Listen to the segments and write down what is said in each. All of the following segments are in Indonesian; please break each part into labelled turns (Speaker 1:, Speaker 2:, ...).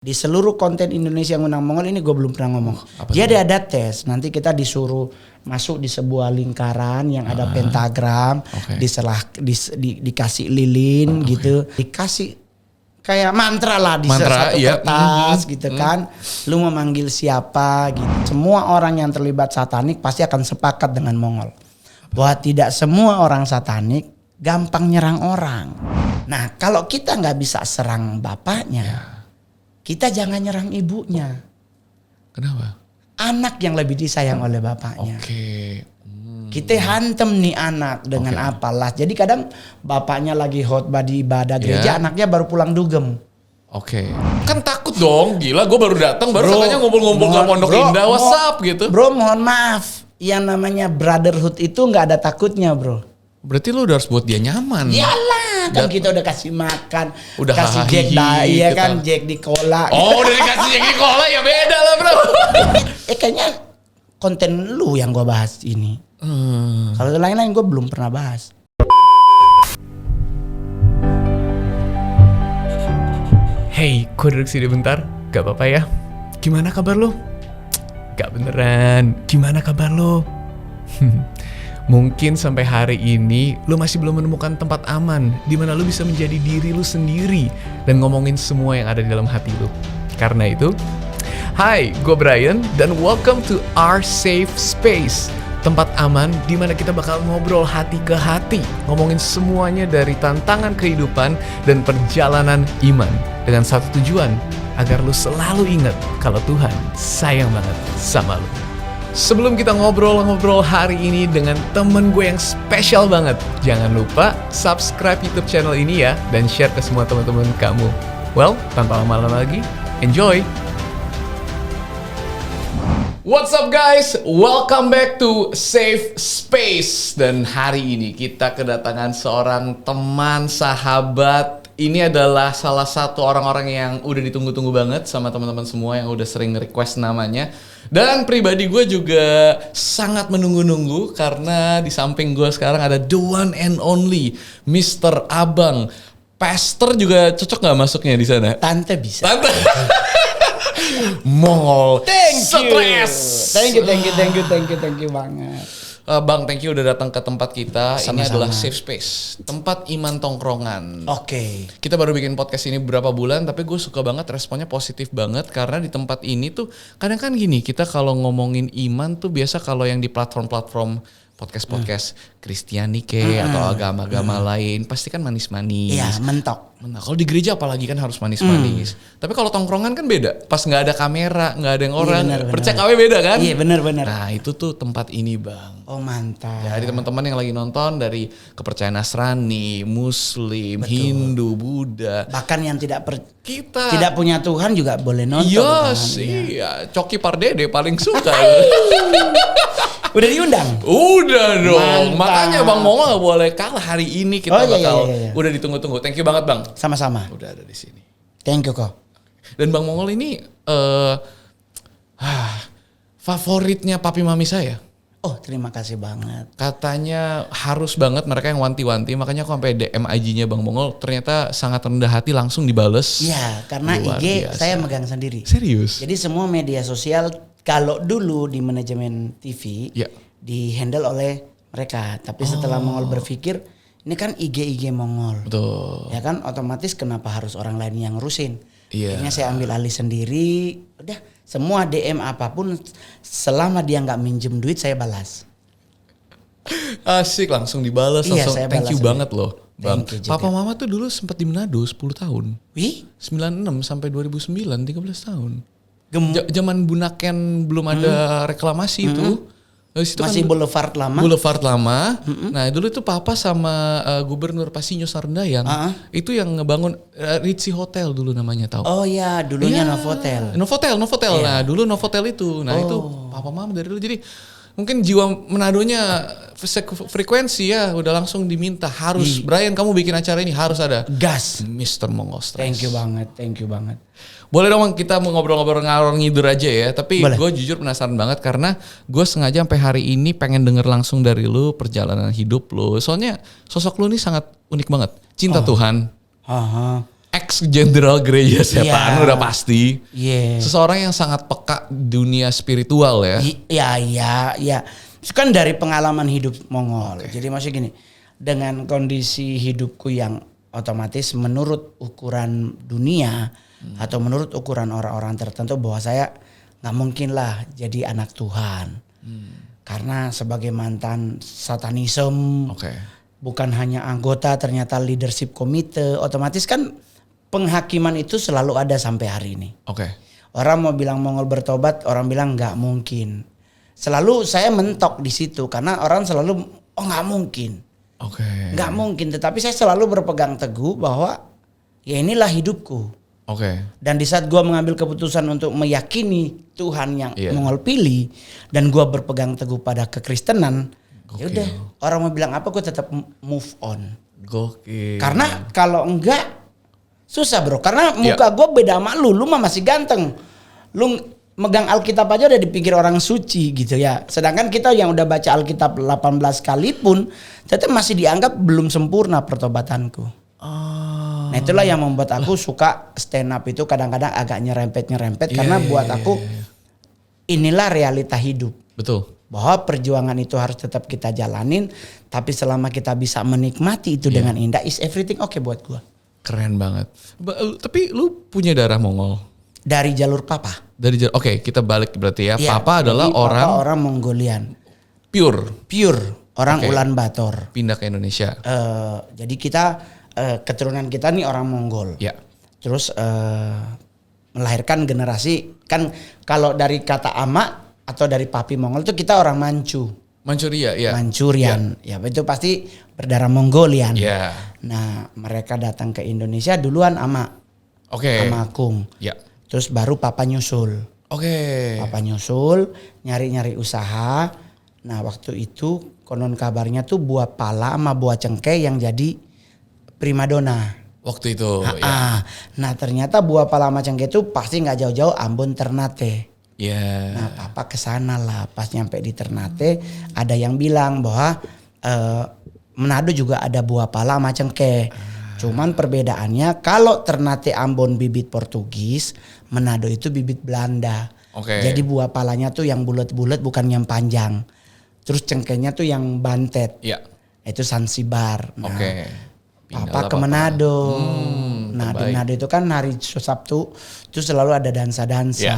Speaker 1: Di seluruh konten Indonesia yang undang Mongol ini gue belum pernah ngomong. Jadi ada tes, nanti kita disuruh masuk di sebuah lingkaran yang ada pentagram, dikasih lilin gitu, dikasih kayak mantra lah di satu kertas gitu kan. Lu memanggil siapa gitu. Semua orang yang terlibat satanik pasti akan sepakat dengan Mongol. Bahwa tidak semua orang satanik gampang nyerang orang. Nah kalau kita nggak bisa serang bapaknya, kita jangan nyerang ibunya.
Speaker 2: Kenapa?
Speaker 1: Anak yang lebih disayang oleh bapaknya. Kita hantem nih anak dengan apalah. Jadi kadang bapaknya lagi khotbah di ibadah gereja, anaknya baru pulang dugem.
Speaker 2: Kan takut dong, gila gue baru datang, baru katanya ngumpul-ngumpul ke Pondok Indah, WhatsApp gitu.
Speaker 1: Bro mohon maaf, yang namanya brotherhood itu nggak ada takutnya bro.
Speaker 2: Berarti lu udah harus buat dia nyaman.
Speaker 1: Iyalah, kan kita udah kasih makan,
Speaker 2: udah
Speaker 1: kasih Jack ya gitu. Kan Jack di cola.
Speaker 2: Oh, udah dikasih Jack di cola ya beda lah bro.
Speaker 1: Kayaknya konten lu yang gue bahas ini. Kalau lain-lain gue belum pernah bahas.
Speaker 3: Hey, kok duduk sini bentar? Gak apa-apa ya? Gimana kabar lo? Gak beneran, gimana kabar lo? Mungkin sampai hari ini lo masih belum menemukan tempat aman di mana lo bisa menjadi diri lo sendiri dan ngomongin semua yang ada di dalam hati lo. Karena itu, hai, gue Brian dan welcome to our safe space. Tempat aman di mana kita bakal ngobrol hati ke hati, ngomongin semuanya dari tantangan kehidupan dan perjalanan iman dengan satu tujuan, agar lo selalu ingat kalau Tuhan sayang banget sama lo. Sebelum kita ngobrol-ngobrol hari ini dengan temen gue yang spesial banget, jangan lupa subscribe YouTube channel ini ya dan share ke semua teman-teman kamu. Well, tanpa lama-lama lagi, enjoy! What's up guys? Welcome back to Safe Space. Dan hari ini kita kedatangan seorang teman sahabat. Ini adalah salah satu orang-orang yang udah ditunggu-tunggu banget sama teman-teman semua yang udah sering request namanya. Dan pribadi gue juga sangat menunggu-nunggu karena di samping gue sekarang ada the one and only Mr. Abang. Pastor juga cocok gak masuknya di sana?
Speaker 1: Tante bisa.
Speaker 2: Tante. Mongol.
Speaker 1: Thank you banget.
Speaker 2: Bang, thank you udah datang ke tempat kita.
Speaker 1: Sama-sama.
Speaker 2: Ini adalah Safe Space, tempat iman tongkrongan.
Speaker 1: Oke.
Speaker 2: Kita baru bikin podcast ini beberapa bulan, tapi gue suka banget responnya positif banget karena di tempat ini tuh kadang kan gini, kita kalau ngomongin iman tuh biasa kalau yang di platform-platform podcast Kristiani atau agama-agama lain pasti kan manis-manis.
Speaker 1: Iya, mentok.
Speaker 2: Nah, kalau di gereja apalagi kan harus manis-manis. Tapi kalau tongkrongan kan beda. Pas nggak ada kamera, nggak ada yang orang, percakapan beda kan?
Speaker 1: Iya benar.
Speaker 2: Nah itu tuh tempat ini bang.
Speaker 1: Oh mantap.
Speaker 2: Jadi teman-teman yang lagi nonton dari kepercayaan Nasrani, Muslim, Hindu, Buddha.
Speaker 1: Bahkan yang tidak
Speaker 2: kita
Speaker 1: tidak punya Tuhan juga boleh nonton.
Speaker 2: Iya. Coki Pardede paling suka.
Speaker 1: Udah diundang?
Speaker 2: Udah dong.
Speaker 1: Mantap.
Speaker 2: Makanya Bang Mongol gak boleh kalah hari ini kita bakal.
Speaker 1: Iya.
Speaker 2: Udah ditunggu-tunggu. Thank you banget Bang.
Speaker 1: Sama-sama.
Speaker 2: Udah ada di sini.
Speaker 1: Thank you kok.
Speaker 2: Dan Bang Mongol ini favoritnya papi mami saya.
Speaker 1: Oh terima kasih banget.
Speaker 2: Katanya harus banget mereka yang wanti-wanti. Makanya aku sampai DM IG-nya Bang Mongol ternyata sangat rendah hati langsung dibales.
Speaker 1: Iya karena
Speaker 2: Luar
Speaker 1: IG
Speaker 2: biasa.
Speaker 1: saya megang sendiri.
Speaker 2: Serius?
Speaker 1: Jadi semua media sosial kalau dulu di manajemen TV di handle oleh mereka. Tapi setelah Mongol berpikir ini kan IG Mongol.
Speaker 2: Betul.
Speaker 1: Ya kan otomatis kenapa harus orang lain yang ngurusin.
Speaker 2: Iya.
Speaker 1: Akhirnya saya ambil alih sendiri. Udah semua DM apapun selama dia nggak minjem duit saya balas.
Speaker 2: Asik langsung dibales.
Speaker 1: Iya,
Speaker 2: langsung
Speaker 1: saya
Speaker 2: thank you
Speaker 1: balas
Speaker 2: banget loh Bang.
Speaker 1: Thank you juga.
Speaker 2: Papa mama tuh dulu sempat di Manado 10 tahun.
Speaker 1: Wih
Speaker 2: 96 sampai 2009 13 tahun.
Speaker 1: gemuk.
Speaker 2: Zaman Bunaken belum ada reklamasi itu.
Speaker 1: Masih
Speaker 2: kan
Speaker 1: boulevard lama.
Speaker 2: Boulevard lama. Nah dulu itu papa sama Gubernur Pasinyo Sarendayang itu yang ngebangun Ritzy Hotel dulu namanya tahu.
Speaker 1: Oh ya dulunya Novotel.
Speaker 2: Novotel.
Speaker 1: Iya.
Speaker 2: Nah dulu Novotel itu. Nah itu papa mama dari dulu. Jadi mungkin jiwa Manadonya frekuensi ya udah langsung diminta harus Brian kamu bikin acara ini harus ada
Speaker 1: Gas.
Speaker 2: Mr. Mongol Stress.
Speaker 1: Thank you banget.
Speaker 2: Boleh dong Bang, kita mau ngobrol-ngobrol ngalor ngidur aja ya. Tapi gue jujur penasaran banget karena gue sengaja sampai hari ini pengen denger langsung dari lu perjalanan hidup lu. Soalnya sosok lu ini sangat unik banget. Cinta Tuhan. ex jenderal gereja setan udah pasti.
Speaker 1: Iya.
Speaker 2: Seseorang yang sangat peka dunia spiritual ya.
Speaker 1: Iya. Itu kan dari pengalaman hidup Mongol. Jadi maksudnya gini, dengan kondisi hidupku yang otomatis menurut ukuran dunia atau menurut ukuran orang-orang tertentu bahwa saya nggak mungkin lah jadi anak Tuhan. Karena sebagai mantan satanisme, bukan hanya anggota, ternyata leadership komite, otomatis kan penghakiman itu selalu ada sampai hari ini. Orang mau bilang Mongol bertobat, orang bilang nggak mungkin. Selalu saya mentok di situ karena orang selalu nggak mungkin, nggak mungkin. Tetapi saya selalu berpegang teguh bahwa ya inilah hidupku. Dan di saat gue mengambil keputusan untuk meyakini Tuhan yang Mongol pilih dan gue berpegang teguh pada kekristenan, ya udah orang mau bilang apa gue tetap move on. Karena kalau enggak susah bro, karena muka gue beda sama lu mah masih ganteng, lu megang Alkitab aja udah dipikir orang suci gitu ya. Sedangkan kita yang udah baca Alkitab 18 kali pun tetap masih dianggap belum sempurna pertobatanku. Nah itulah yang membuat aku suka stand up itu kadang-kadang agak nyerempet karena buat aku inilah realita hidup.
Speaker 2: Betul.
Speaker 1: Bahwa perjuangan itu harus tetap kita jalanin, tapi selama kita bisa menikmati itu dengan indah, is everything okay buat gua.
Speaker 2: Keren banget. Tapi lu punya darah Mongol?
Speaker 1: Dari jalur papa.
Speaker 2: Kita balik berarti ya. Papa adalah
Speaker 1: orang Mongolian.
Speaker 2: Pure
Speaker 1: Orang Ulan Bator.
Speaker 2: Pindah ke Indonesia.
Speaker 1: Jadi kita keturunan kita nih orang Mongol. Terus melahirkan generasi, kan kalau dari kata ama atau dari papi Mongol itu kita orang Mancurian. Ya itu pasti berdarah Mongolian. Nah mereka datang ke Indonesia duluan ama Akung. Terus baru papa nyusul. Papa nyusul nyari usaha. Nah waktu itu konon kabarnya tuh buah pala sama buah cengkeh yang jadi primadona
Speaker 2: waktu itu.
Speaker 1: Nah ternyata buah pala sama cengkeh itu pasti nggak jauh-jauh Ambon Ternate. Nah papa kesana lah. Pas nyampe di Ternate ada yang bilang bahwa Manado juga ada buah pala sama cengkeh. Cuman perbedaannya kalau Ternate Ambon bibit Portugis, Manado itu bibit Belanda. Jadi buah palanya tuh yang bulat-bulat bukan yang panjang. Terus cengkehnya tuh yang bantet. Itu Zanzibar. Nah, papa ke Manado. Nah di Manado itu kan hari Sabtu itu selalu ada dansa-dansa.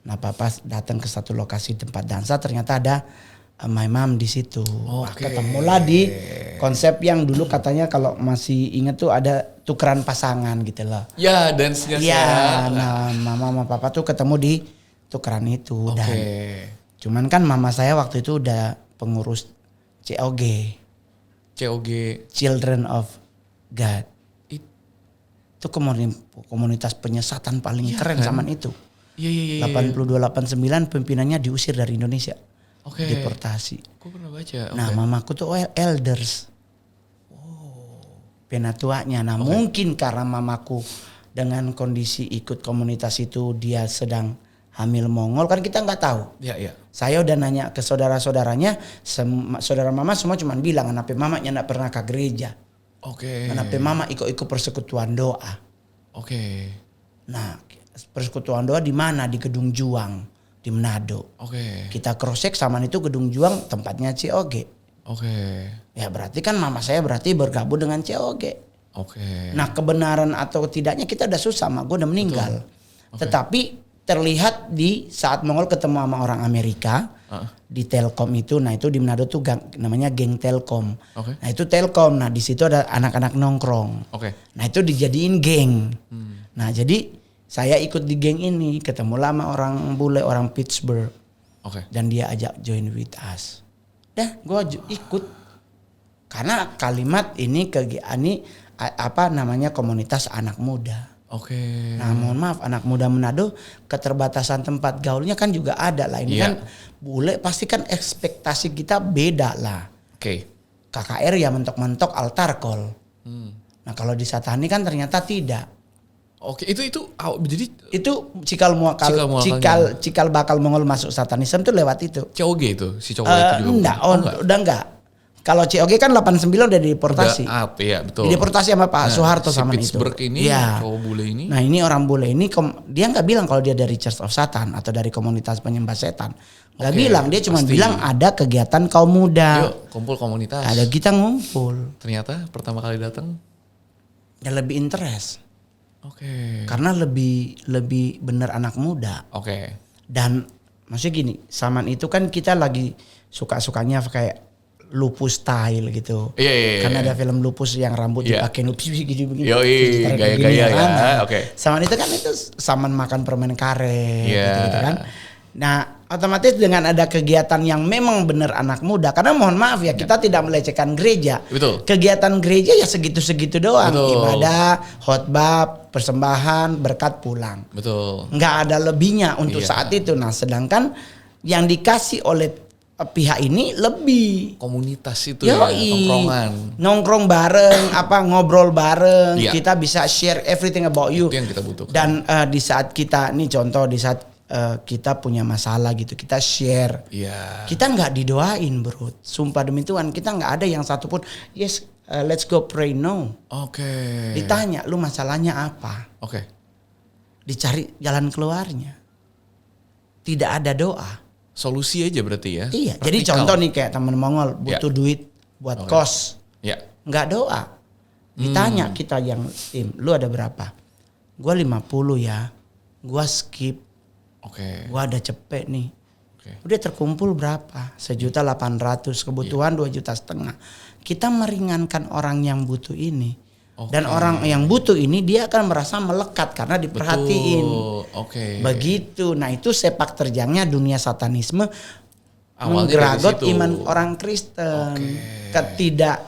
Speaker 1: Nah papa datang ke satu lokasi tempat dansa, ternyata ada my mom di situ. Ketemulah di konsep yang dulu katanya kalau masih ingat tuh ada tukeran pasangan gitu loh.
Speaker 2: Dance-nya.
Speaker 1: Nah mama sama papa tuh ketemu di tukeran itu. Dan cuman kan mama saya waktu itu udah pengurus COG. Children of God. Itu komunitas penyesatan paling keren zaman itu. 82-89 pimpinannya diusir dari Indonesia. Deportasi.
Speaker 2: Gue pernah baca.
Speaker 1: Nah mamaku tuh elders. Penatuanya. Nah mungkin karena mamaku dengan kondisi ikut komunitas itu dia sedang hamil Mongol, kan kita nggak tahu. Saya udah nanya ke saudara-saudaranya, saudara mama semua cuma bilang kenapa mamanya nggak pernah ke gereja. Kenapa mama ikut-ikut persekutuan doa. Nah persekutuan doa di mana? Di Gedung Juang di Manado. Kita cross check sama itu Gedung Juang tempatnya COG. Ya berarti kan mama saya berarti bergabung dengan COG. Nah kebenaran atau tidaknya kita udah susah, gue udah meninggal. Tetapi terlihat di saat Mongol ketemu sama orang Amerika di Telkom itu. Nah itu di Manado tuh namanya geng Telkom. Nah itu Telkom. Nah di situ ada anak-anak nongkrong. Nah itu dijadiin geng. Nah jadi saya ikut di geng ini, ketemu lama orang bule, orang Pittsburgh. Dan dia ajak join with us. Gue ikut. Karena kalimat ini komunitas anak muda. Nah mohon maaf, anak muda Manado keterbatasan tempat gaulnya kan juga ada lah. Ini kan bule pasti kan ekspektasi kita beda lah. KKR ya mentok-mentok altar call. Nah kalau di Satani kan ternyata tidak.
Speaker 2: Jadi
Speaker 1: itu cikal bakal Mongol masuk Satanisme tuh lewat itu.
Speaker 2: COG itu si cowok itu juga.
Speaker 1: Udah enggak. Kalau COG kan 89 udah deportasi.
Speaker 2: Udah up, ya betul.
Speaker 1: Deportasi sama Pak Soeharto
Speaker 2: si
Speaker 1: sama itu.
Speaker 2: Pittsburgh ini, cowok bule ini.
Speaker 1: Nah ini orang bule ini, dia nggak bilang kalau dia dari Church of Satan atau dari komunitas penyembah setan. Nggak bilang, dia cuma bilang ada kegiatan kaum muda.
Speaker 2: Yuk, kumpul komunitas.
Speaker 1: Ada kita ngumpul.
Speaker 2: Ternyata pertama kali datang.
Speaker 1: Ya lebih interest.
Speaker 2: Oke.
Speaker 1: Karena lebih bener anak muda.
Speaker 2: Oke.
Speaker 1: Dan maksudnya gini, zaman itu kan kita lagi suka-sukanya kayak lupus style gitu.
Speaker 2: Iya.
Speaker 1: Karena ada film lupus yang rambut dipakai lupus gitu begini.
Speaker 2: Gaya-gaya ya. Oke.
Speaker 1: Zaman itu kan itu zaman makan permen karet gitu kan. Nah, otomatis dengan ada kegiatan yang memang benar anak muda, karena mohon maaf ya, kita tidak melecehkan gereja.
Speaker 2: Betul.
Speaker 1: Kegiatan gereja ya segitu-segitu doang.
Speaker 2: Betul.
Speaker 1: Ibadah, khotbah, persembahan, berkat pulang.
Speaker 2: Betul.
Speaker 1: Nggak ada lebihnya untuk saat itu. Nah, sedangkan yang dikasih oleh pihak ini lebih
Speaker 2: komunitas itu ya, tongkrongan.
Speaker 1: Nongkrong bareng, ngobrol bareng,
Speaker 2: Iya.
Speaker 1: kita bisa share everything about you.
Speaker 2: Itu yang kita butuhkan.
Speaker 1: Dan di saat kita, nih contoh, di saat kita punya masalah gitu, kita share.
Speaker 2: Iya.
Speaker 1: Kita nggak didoain bro, sumpah demi Tuhan, kita nggak ada yang satupun, yes let's go pray, no.
Speaker 2: Oke.
Speaker 1: Ditanya, lu masalahnya apa?
Speaker 2: Oke.
Speaker 1: Dicari jalan keluarnya. Tidak ada doa.
Speaker 2: Solusi aja berarti ya.
Speaker 1: Iya, jadi contoh nih kayak teman Mongol butuh duit buat kos.
Speaker 2: Ya.
Speaker 1: Nggak doa. Ditanya kita yang tim, lu ada berapa? Gua 50 ya. Gua skip.
Speaker 2: Oke.
Speaker 1: Gua ada cepet nih.
Speaker 2: Oke.
Speaker 1: Udah terkumpul berapa? 1.800.000, kebutuhan 2,5 juta. Kita meringankan orang yang butuh ini. Dan orang yang butuh ini dia akan merasa melekat karena diperhatiin.
Speaker 2: Oke.
Speaker 1: Begitu. Nah, itu sepak terjangnya dunia satanisme
Speaker 2: Awalnya
Speaker 1: menggeragot
Speaker 2: dari situ.
Speaker 1: iman orang Kristen. Ketidak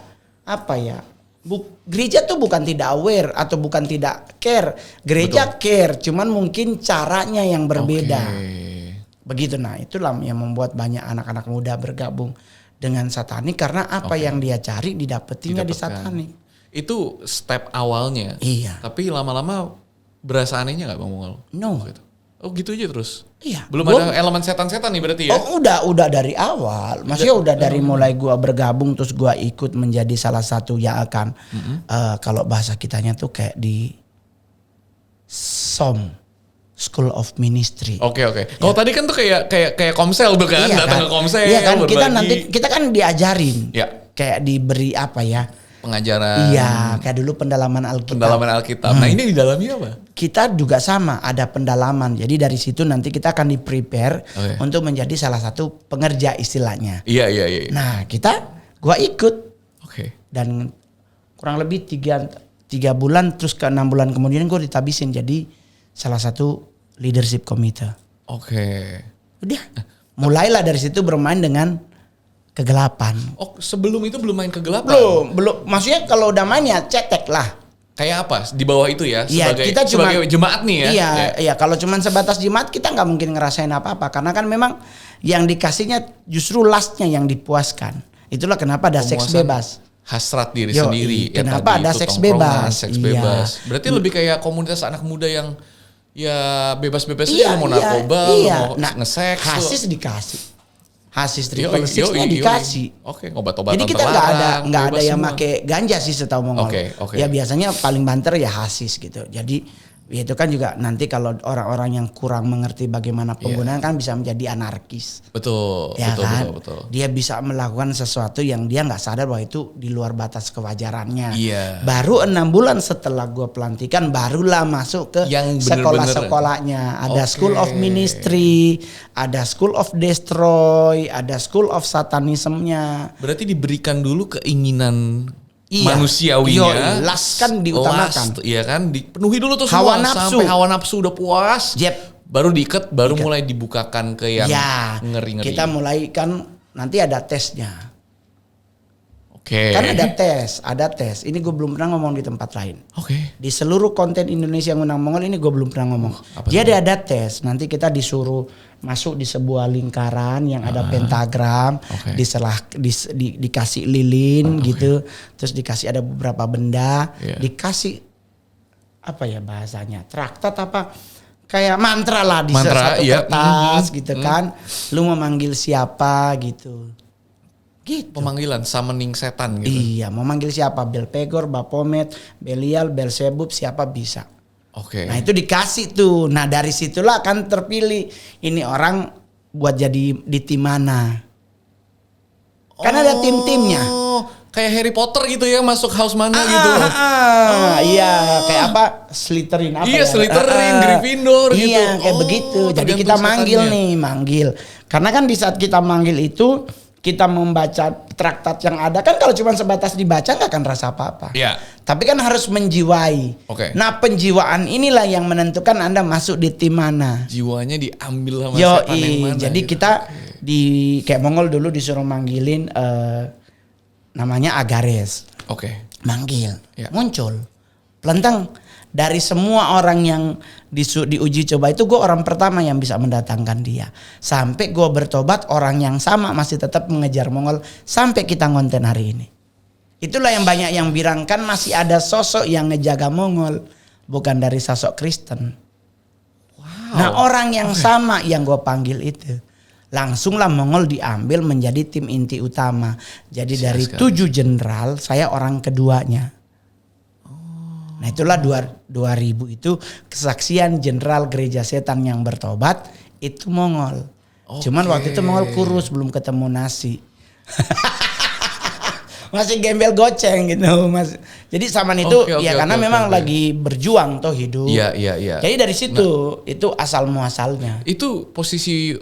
Speaker 1: gereja tuh bukan tidak aware atau bukan tidak care. Gereja care, cuman mungkin caranya yang berbeda. Begitu. Nah, itulah yang membuat banyak anak-anak muda bergabung dengan satanik karena apa yang dia cari didapetinnya di satanik.
Speaker 2: Itu step awalnya.
Speaker 1: Iya.
Speaker 2: Tapi lama-lama berasa anehnya gak Bang Mongol?
Speaker 1: No.
Speaker 2: Gitu. Oh gitu aja terus?
Speaker 1: Iya.
Speaker 2: Belum ada elemen setan-setan nih berarti ya?
Speaker 1: Oh udah dari awal. Maksudnya udah dari mulai gua bergabung terus gua ikut menjadi salah satu yang akan kalau bahasa kitanya tuh kayak di SOM, School of Ministry.
Speaker 2: Oke. Kalau tadi kan tuh kayak komsel tuh kan, datang ke komsel.
Speaker 1: Iya kan,
Speaker 2: berbagi.
Speaker 1: kita kan diajarin.
Speaker 2: Ya.
Speaker 1: Kayak diberi apa ya?
Speaker 2: Pengajaran.
Speaker 1: Iya, kayak dulu pendalaman Alkitab.
Speaker 2: Nah, ini di dalamnya apa?
Speaker 1: Kita juga sama, ada pendalaman. Jadi dari situ nanti kita akan di-prepare untuk menjadi salah satu pengerja istilahnya.
Speaker 2: Iya.
Speaker 1: Nah, gua ikut.
Speaker 2: Oke.
Speaker 1: Dan kurang lebih 3 bulan terus ke 6 bulan kemudian gue ditabisin jadi salah satu leadership komite.
Speaker 2: Oke.
Speaker 1: Udah, mulailah dari situ bermain dengan kegelapan.
Speaker 2: Oh, sebelum itu belum main kegelapan?
Speaker 1: Belum. Maksudnya kalau udah main ya cetek lah.
Speaker 2: Kayak apa? Di bawah itu ya?
Speaker 1: Iya,
Speaker 2: sebagai jemaat nih ya?
Speaker 1: Iya. Kalau cuman sebatas jemaat kita nggak mungkin ngerasain apa-apa. Karena kan memang yang dikasihnya justru lastnya yang dipuaskan. Itulah kenapa ada seks bebas.
Speaker 2: Hasrat diri sendiri.
Speaker 1: Kenapa ada seks bebas?
Speaker 2: Seks bebas. Berarti lebih kayak komunitas anak muda yang ya bebas-bebas aja. Mau narkoba, mau nge-seks.
Speaker 1: Hasis dikasih. Hasis triple six-nya dikasih.
Speaker 2: Oke, obat-obatan.
Speaker 1: Jadi kita nggak ada yang pakai ganja sih setahu Mongol.
Speaker 2: Oke.
Speaker 1: Ya biasanya paling banter ya hasis gitu. Jadi ya itu kan juga nanti kalau orang-orang yang kurang mengerti bagaimana penggunaan kan bisa menjadi anarkis.
Speaker 2: Betul.
Speaker 1: Ya
Speaker 2: betul,
Speaker 1: kan?
Speaker 2: betul.
Speaker 1: Dia bisa melakukan sesuatu yang dia nggak sadar bahwa itu di luar batas kewajarannya.
Speaker 2: Iya.
Speaker 1: Baru 6 bulan setelah gue pelantikan barulah masuk ke sekolah-sekolahnya. Ada School of Ministry, ada School of Destroy, ada School of Satanismnya.
Speaker 2: Berarti diberikan dulu keinginan manusiawinya.
Speaker 1: Last kan diutamakan.
Speaker 2: Iya kan, dipenuhi dulu tuh
Speaker 1: hawa
Speaker 2: semua
Speaker 1: nafsu.
Speaker 2: sampai hawa nafsu udah puas. Baru diikat, mulai dibukakan ke yang ngeri-ngeri.
Speaker 1: Kita mulai kan nanti ada tesnya.
Speaker 2: Oke.
Speaker 1: Kan ada tes. Ini gue belum pernah ngomong di tempat lain.
Speaker 2: Oke.
Speaker 1: Di seluruh konten Indonesia yang Ngundang Mongol ini gue belum pernah ngomong. Jadi ada tes. Nanti kita disuruh masuk di sebuah lingkaran yang ada pentagram, dikasih lilin gitu, terus dikasih ada beberapa benda, dikasih apa ya bahasanya, traktat apa kayak mantra lah di satu kertas gitu kan, lu memanggil siapa gitu Gitu.
Speaker 2: Pemanggilan, summoning setan gitu.
Speaker 1: Iya, mau manggil siapa? Belpegor, Baphomet, Belial, Belzebub, siapa bisa.
Speaker 2: Oke.
Speaker 1: Nah itu dikasih tuh. Nah dari situlah akan terpilih ini orang buat jadi di tim mana. Kan ada tim-timnya.
Speaker 2: Kayak Harry Potter gitu ya, masuk house mana gitu.
Speaker 1: Iya, kayak apa? Slytherin apa
Speaker 2: Iya,
Speaker 1: ya?
Speaker 2: Slytherin, Gryffindor gitu.
Speaker 1: Iya, kayak begitu. Jadi kita manggil manggil. Karena kan di saat kita manggil itu kita membaca traktat yang ada kan kalau cuma sebatas dibaca nggak akan rasa apa-apa.
Speaker 2: Iya.
Speaker 1: Tapi kan harus menjiwai.
Speaker 2: Oke.
Speaker 1: Nah penjiwaan inilah yang menentukan Anda masuk di tim mana.
Speaker 2: Jiwanya diambil sama setan yang mana.
Speaker 1: Jadi
Speaker 2: gitu.
Speaker 1: kita di kayak Mongol dulu disuruh manggilin namanya Agares.
Speaker 2: Oke.
Speaker 1: Manggil,
Speaker 2: Ya.
Speaker 1: muncul. Pelentang dari semua orang yang diuji coba itu gue orang pertama yang bisa mendatangkan dia. Sampai gue bertobat orang yang sama masih tetap mengejar Mongol sampai kita ngonten hari ini. Itulah yang banyak yang bilang kan masih ada sosok yang ngejaga Mongol bukan dari sosok Kristen.
Speaker 2: Wow.
Speaker 1: Nah orang yang sama yang gue panggil itu langsunglah Mongol diambil menjadi tim inti utama. Jadi dari 7 jenderal saya orang keduanya. Nah itulah 2000 itu kesaksian jenderal gereja setan yang bertobat itu Mongol. Cuman waktu itu Mongol kurus belum ketemu nasi. Masih gembel goceng gitu Mas. Jadi zaman itu karena memang lagi berjuang tuh hidup.
Speaker 2: Iya.
Speaker 1: Jadi dari situ itu asal muasalnya.
Speaker 2: Itu posisi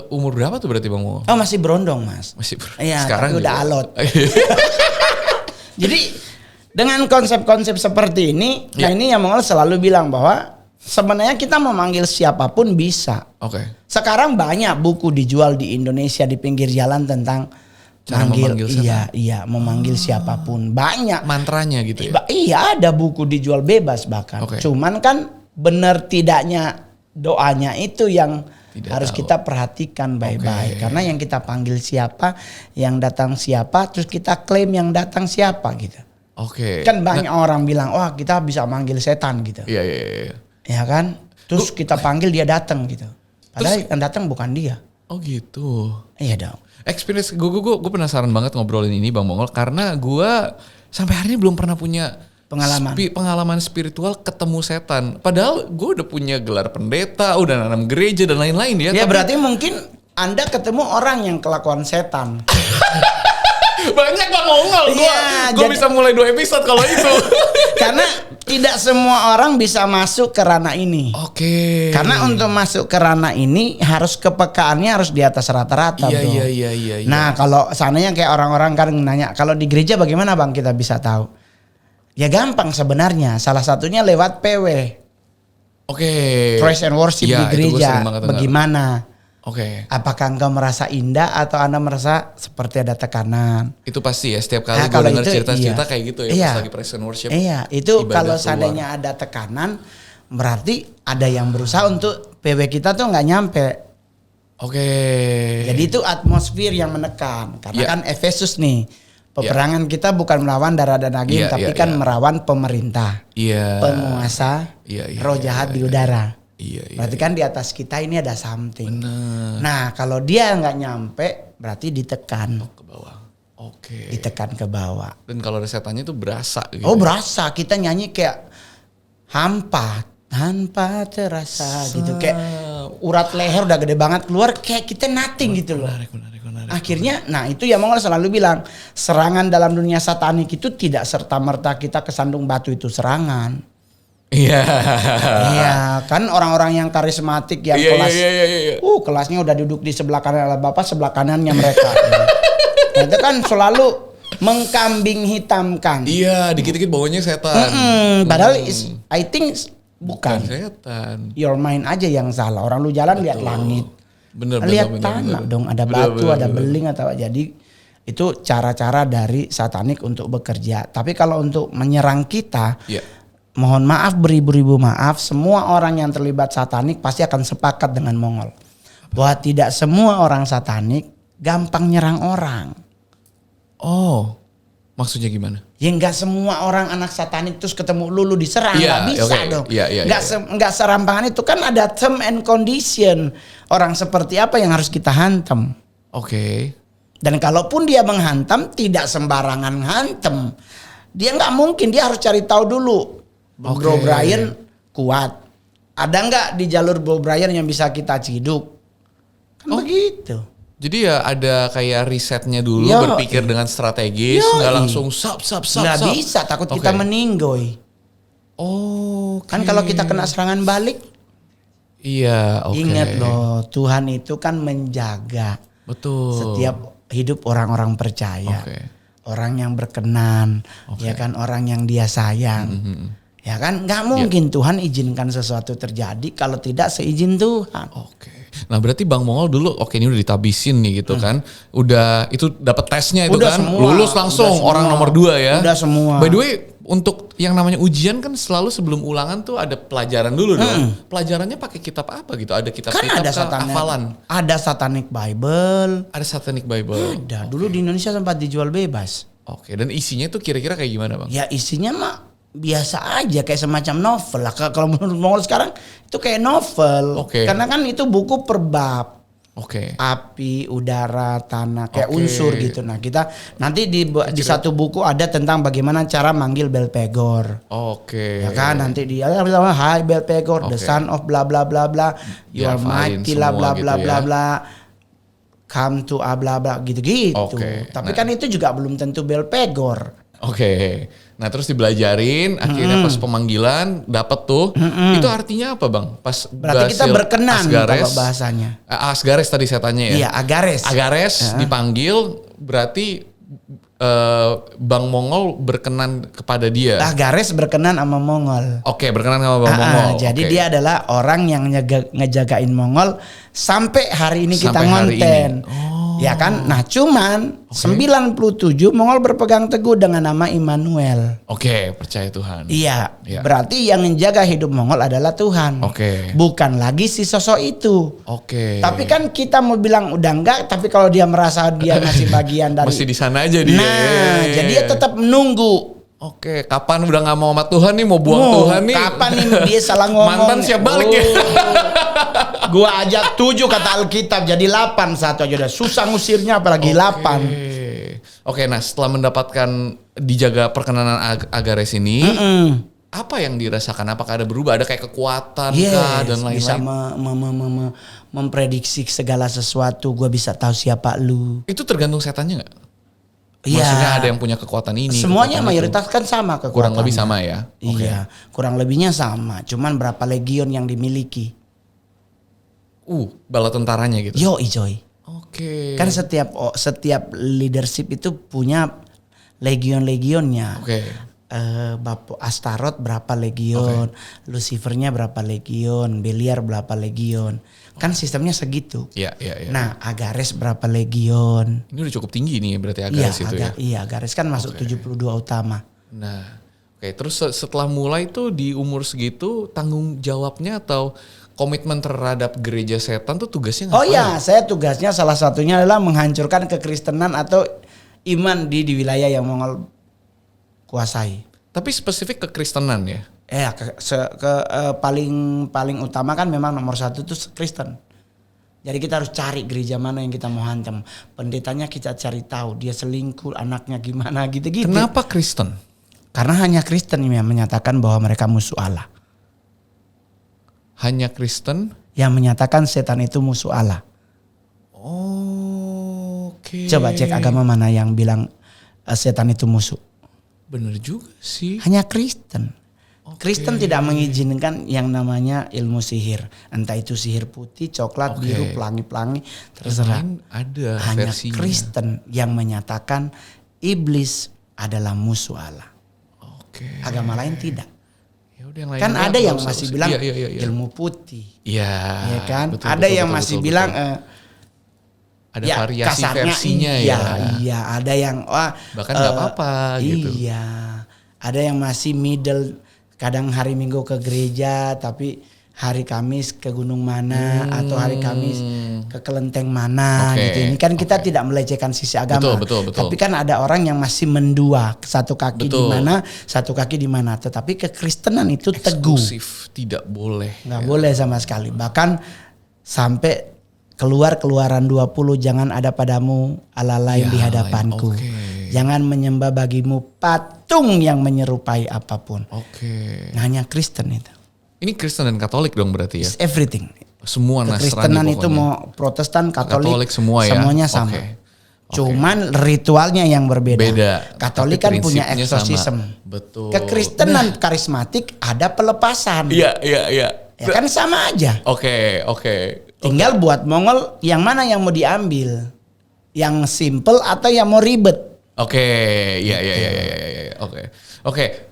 Speaker 2: umur berapa tuh berarti Bang Mongol?
Speaker 1: Oh masih berondong Mas. Iya, sekarang udah alot. Jadi dengan konsep-konsep seperti ini, nah ini yang Mongol selalu bilang bahwa sebenarnya kita memanggil siapapun bisa.
Speaker 2: Oke.
Speaker 1: Sekarang banyak buku dijual di Indonesia di pinggir jalan tentang memanggil memanggil siapapun. Banyak
Speaker 2: mantranya gitu ya.
Speaker 1: Iya, ada buku dijual bebas bahkan. Cuman kan benar tidaknya doanya itu yang harus kita perhatikan baik-baik. Karena yang kita panggil siapa, yang datang siapa, terus kita klaim yang datang siapa gitu. Kan banyak orang bilang, wah kita bisa manggil setan gitu.
Speaker 2: Iya.
Speaker 1: Ya kan? Terus kita panggil dia datang gitu. Padahal yang datang bukan dia.
Speaker 2: Oh gitu.
Speaker 1: Iya dong.
Speaker 2: Experience gue penasaran banget ngobrolin ini Bang Mongol karena gue sampai hari ini belum pernah punya pengalaman spiritual ketemu setan. Padahal gue udah punya gelar pendeta, udah nanam gereja dan lain-lain ya.
Speaker 1: Ya berarti mungkin Anda ketemu orang yang kelakuan setan.
Speaker 2: Banyak Bang Mongol. Gue bisa mulai 2 episode kalau itu.
Speaker 1: Karena tidak semua orang bisa masuk ke ranah ini. Karena untuk masuk ke ranah ini harus kepekaannya harus di atas rata-rata.
Speaker 2: Iya.
Speaker 1: Nah kalau seandainya kayak orang-orang kan nanya, kalau di gereja bagaimana Bang kita bisa tahu? Ya gampang sebenarnya. Salah satunya lewat PW. Praise and worship di gereja. Bagaimana? Apakah engkau merasa indah atau Anda merasa seperti ada tekanan?
Speaker 2: Itu pasti ya, setiap kali gue dengar cerita-cerita kayak gitu ya, pas lagi praise and worship.
Speaker 1: Iya, itu kalau seandainya ada tekanan berarti ada yang berusaha untuk PW kita tuh nggak nyampe. Jadi itu atmosfer yang menekan. Karena kan Efesus nih, peperangan kita bukan melawan darah dan daging, tapi kan melawan pemerintah, penguasa, roh jahat di udara. Berarti kan di atas kita ini ada something.
Speaker 2: Bener.
Speaker 1: Nah kalau dia nggak nyampe berarti ditekan
Speaker 2: ke bawah.
Speaker 1: Ditekan ke bawah.
Speaker 2: Dan kalau ada setannya itu berasa gitu.
Speaker 1: Berasa. Kita nyanyi kayak hampa tanpa terasa gitu. Kayak urat leher udah gede banget keluar kayak kita nothing gitu loh.
Speaker 2: Menarik.
Speaker 1: Akhirnya nah itu ya Mongol selalu bilang serangan dalam dunia satanik itu tidak serta-merta kita kesandung batu itu serangan. Iya kan orang-orang yang karismatik yang kelas kelasnya udah duduk di sebelah kanan Bapak, sebelah kanannya mereka. Nah, itu kan selalu mengkambing hitamkan.
Speaker 2: Iya, dikit-dikit baunya setan.
Speaker 1: Padahal I think bukan
Speaker 2: setan.
Speaker 1: Your mind aja yang salah. Orang lu jalan lihat langit. Lihat tanah dong, ada batu, ada beling atau jadi itu cara-cara dari satanik untuk bekerja. Tapi kalau untuk menyerang kita, mohon maaf beribu-ribu maaf, semua orang yang terlibat satanik pasti akan sepakat dengan Mongol. Bahwa tidak semua orang satanik gampang nyerang orang.
Speaker 2: Maksudnya gimana?
Speaker 1: Ya nggak semua orang anak satanik terus ketemu lulu diserang, nggak bisa dong. Nggak serampangan itu, kan ada term and condition. Orang seperti apa yang harus kita hantam. Dan kalaupun dia menghantam, tidak sembarangan hantam. Dia nggak mungkin, dia harus cari tahu dulu. Bro Brian kuat. Ada nggak di jalur Bro Brian yang bisa kita ciduk? Kan begitu.
Speaker 2: Jadi ya ada kayak risetnya dulu, berpikir dengan strategis, nggak langsung sap.
Speaker 1: Nggak bisa, takut kita meninggoy. Kan kalau kita kena serangan balik.
Speaker 2: Iya,
Speaker 1: Ingat loh, Tuhan itu kan menjaga.
Speaker 2: Betul.
Speaker 1: Setiap hidup orang-orang percaya. Orang yang berkenan, ya kan, orang yang dia sayang. Ya kan, nggak mungkin Tuhan izinkan sesuatu terjadi kalau tidak seizin Tuhan.
Speaker 2: Nah berarti Bang Mongol dulu ini udah ditabisin nih gitu kan. Udah itu dapat tesnya itu
Speaker 1: udah
Speaker 2: kan.
Speaker 1: Semua,
Speaker 2: lulus langsung orang nomor 2 ya.
Speaker 1: Udah semua.
Speaker 2: By the way untuk yang namanya ujian kan selalu sebelum ulangan tuh ada pelajaran dulu dong. Pelajarannya pakai kitab apa gitu? Ada kitab-kitab
Speaker 1: kan ada
Speaker 2: hafalan?
Speaker 1: Ada Satanic Bible.
Speaker 2: Ada Satanic Bible.
Speaker 1: Ada. Dulu di Indonesia sempat dijual bebas.
Speaker 2: Dan isinya tuh kira-kira kayak gimana Bang?
Speaker 1: Ya isinya mah biasa aja kayak semacam novel lah. Kalau menurut Mongol sekarang itu kayak novel. Karena kan itu buku per bab. Api, udara, tanah, kayak unsur gitu. Nah kita nanti di satu buku ada tentang bagaimana cara manggil Belpegor. Ya kan nanti dia Hai Belpegor, the son of bla bla bla bla, you are mighty bla bla bla bla bla, come to bla bla gitu-gitu. Tapi kan itu juga belum tentu Belpegor.
Speaker 2: Nah terus dibelajarin, akhirnya pas pemanggilan dapat tuh. Itu artinya apa Bang? Pas
Speaker 1: berarti kita berkenan kalau bahasanya.
Speaker 2: Asgares tadi saya tanya ya.
Speaker 1: Iya, Agares.
Speaker 2: Dipanggil berarti Bang Mongol berkenan kepada dia.
Speaker 1: Agares berkenan sama Mongol.
Speaker 2: Berkenan sama Bang Mongol.
Speaker 1: Jadi dia adalah orang yang ngejagain Mongol sampai hari ini kita ngonten. Ya kan? Nah cuman 97 Mongol berpegang teguh dengan nama Immanuel.
Speaker 2: Percaya Tuhan.
Speaker 1: Iya. Berarti yang menjaga hidup Mongol adalah Tuhan. Bukan lagi si sosok itu. Tapi kan kita mau bilang udah enggak, tapi kalau dia merasa dia masih bagian dari
Speaker 2: masih di sana aja dia.
Speaker 1: Nah, jadi dia tetap menunggu.
Speaker 2: Kapan udah nggak mau sama Tuhan nih, mau buang Tuhan nih?
Speaker 1: Kapan nih dia salah ngomong?
Speaker 2: Mantan siap balik ya.
Speaker 1: Gua ajak 7 kata Alkitab jadi 8 satu aja udah susah ngusirnya apalagi 8.
Speaker 2: Nah setelah mendapatkan dijaga perkenanan Agares ini, apa yang dirasakan? Apakah ada berubah? Ada kayak kekuatan kah dan lain-lain?
Speaker 1: Bisa memprediksi segala sesuatu. Gua bisa tahu siapa lu.
Speaker 2: Itu tergantung setannya nggak? Maksudnya ada yang punya kekuatan ini.
Speaker 1: Semuanya mayoritas kan sama kekuatannya.
Speaker 2: Kurang lebih sama ya?
Speaker 1: Iya, kurang lebihnya sama. Cuman berapa legion yang dimiliki.
Speaker 2: Bala tentaranya gitu?
Speaker 1: Joy. Kan setiap leadership itu punya legion-legionnya. Bapak Astaroth berapa legion, Lucifernya berapa legion, Beliar berapa legion. Kan sistemnya segitu.
Speaker 2: Iya.
Speaker 1: Nah, Agares berapa legion?
Speaker 2: Ini udah cukup tinggi nih berarti Agares itu ya.
Speaker 1: Iya, Agares kan masuk 72 utama.
Speaker 2: Nah, terus setelah mulai tuh di umur segitu tanggung jawabnya atau komitmen terhadap gereja setan tuh tugasnya ngapain?
Speaker 1: Saya tugasnya salah satunya adalah menghancurkan kekristenan atau iman di wilayah yang Mongol kuasai.
Speaker 2: Tapi spesifik kekristenan ya?
Speaker 1: Paling utama kan memang nomor 1 itu Kristen. Jadi kita harus cari gereja mana yang kita mau hantam. Pendetanya kita cari tahu dia selingkuh, anaknya gimana gitu-gitu.
Speaker 2: Kenapa Kristen?
Speaker 1: Karena hanya Kristen yang menyatakan bahwa mereka musuh Allah.
Speaker 2: Hanya Kristen
Speaker 1: yang menyatakan setan itu musuh Allah. Coba cek agama mana yang bilang setan itu musuh.
Speaker 2: Bener juga sih.
Speaker 1: Hanya Kristen. Kristen tidak mengizinkan yang namanya ilmu sihir. Entah itu sihir putih, coklat, biru, pelangi-pelangi, terserah.
Speaker 2: Ada
Speaker 1: hanya
Speaker 2: versinya.
Speaker 1: Kristen yang menyatakan iblis adalah musuh Allah. Agama lain tidak.
Speaker 2: Yang lain
Speaker 1: kan ada yang masih bilang ilmu putih.
Speaker 2: Iya
Speaker 1: kan? Betul, ada yang masih bilang
Speaker 2: ada variasi versinya ya.
Speaker 1: Iya, ada yang
Speaker 2: bahkan nggak apa-apa gitu.
Speaker 1: Iya. Ada yang masih middle, kadang hari Minggu ke gereja tapi hari Kamis ke gunung mana atau hari Kamis ke kelenteng mana gitu. Ini kan kita tidak melecehkan sisi agama.
Speaker 2: Betul.
Speaker 1: Tapi kan ada orang yang masih mendua, satu kaki di mana, satu kaki di mana. Tetapi kekristenan itu teguh.
Speaker 2: Eksklusif, tidak boleh.
Speaker 1: Nggak boleh sama sekali. Bahkan sampai Keluaran 20, jangan ada padamu Allah lain di hadapanku. Jangan menyembah bagimu patung yang menyerupai apapun. Nah, hanya Kristen itu.
Speaker 2: Ini Kristen dan Katolik dong berarti ya?
Speaker 1: It's everything.
Speaker 2: Semua Nasrani
Speaker 1: Kekristenan
Speaker 2: pokoknya.
Speaker 1: itu mau Protestan, Katolik
Speaker 2: semua ya?
Speaker 1: semuanya sama. Cuman ritualnya yang berbeda. Katolik kan punya eksorsisme.
Speaker 2: Betul.
Speaker 1: Kekristenan karismatik ada pelepasan.
Speaker 2: Iya.
Speaker 1: Ya kan sama aja.
Speaker 2: Oke.
Speaker 1: Tinggal buat Mongol yang mana yang mau diambil. Yang simple atau yang mau ribet.
Speaker 2: Oke. Oke.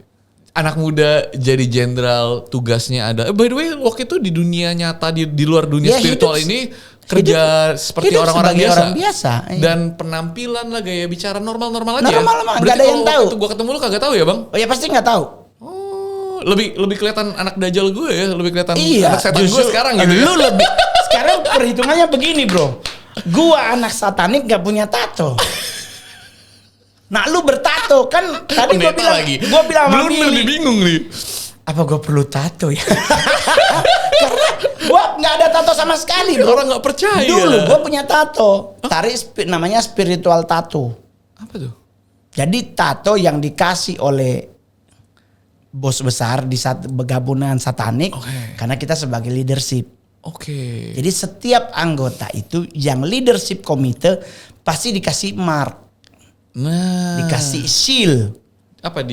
Speaker 2: Anak muda jadi jenderal, tugasnya ada. By the way, waktu itu di dunia nyata, di luar dunia spiritual ini kerja seperti orang-orang biasa.
Speaker 1: Iya.
Speaker 2: Dan penampilan lah, gaya bicara normal-normal aja.
Speaker 1: Normal, nggak ada yang tahu.
Speaker 2: Waktu gue ketemu lu kagak tahu ya bang?
Speaker 1: Oh ya pasti nggak tahu.
Speaker 2: Oh, lebih kelihatan anak dajal gue ya, lebih kelihatan
Speaker 1: Iya,
Speaker 2: anak setan gue sekarang gitu.
Speaker 1: Lu lebih. Sekarang perhitungannya begini bro. Gua anak satanik gak punya tato. Nah lu bertato kan tadi gue bilang lagi. Gue bilang
Speaker 2: belum lebih bingung nih.
Speaker 1: Apa gue perlu tato ya? Karena gue nggak ada tato sama sekali bro.
Speaker 2: Orang nggak percaya.
Speaker 1: Dulu gue punya tato. Namanya spiritual tato.
Speaker 2: Apa tuh?
Speaker 1: Jadi tato yang dikasih oleh bos besar di gabungan satanik. Karena kita sebagai leadership. Jadi setiap anggota itu yang leadership komite pasti dikasih mark.
Speaker 2: Nah,
Speaker 1: dikasih seal.
Speaker 2: Apa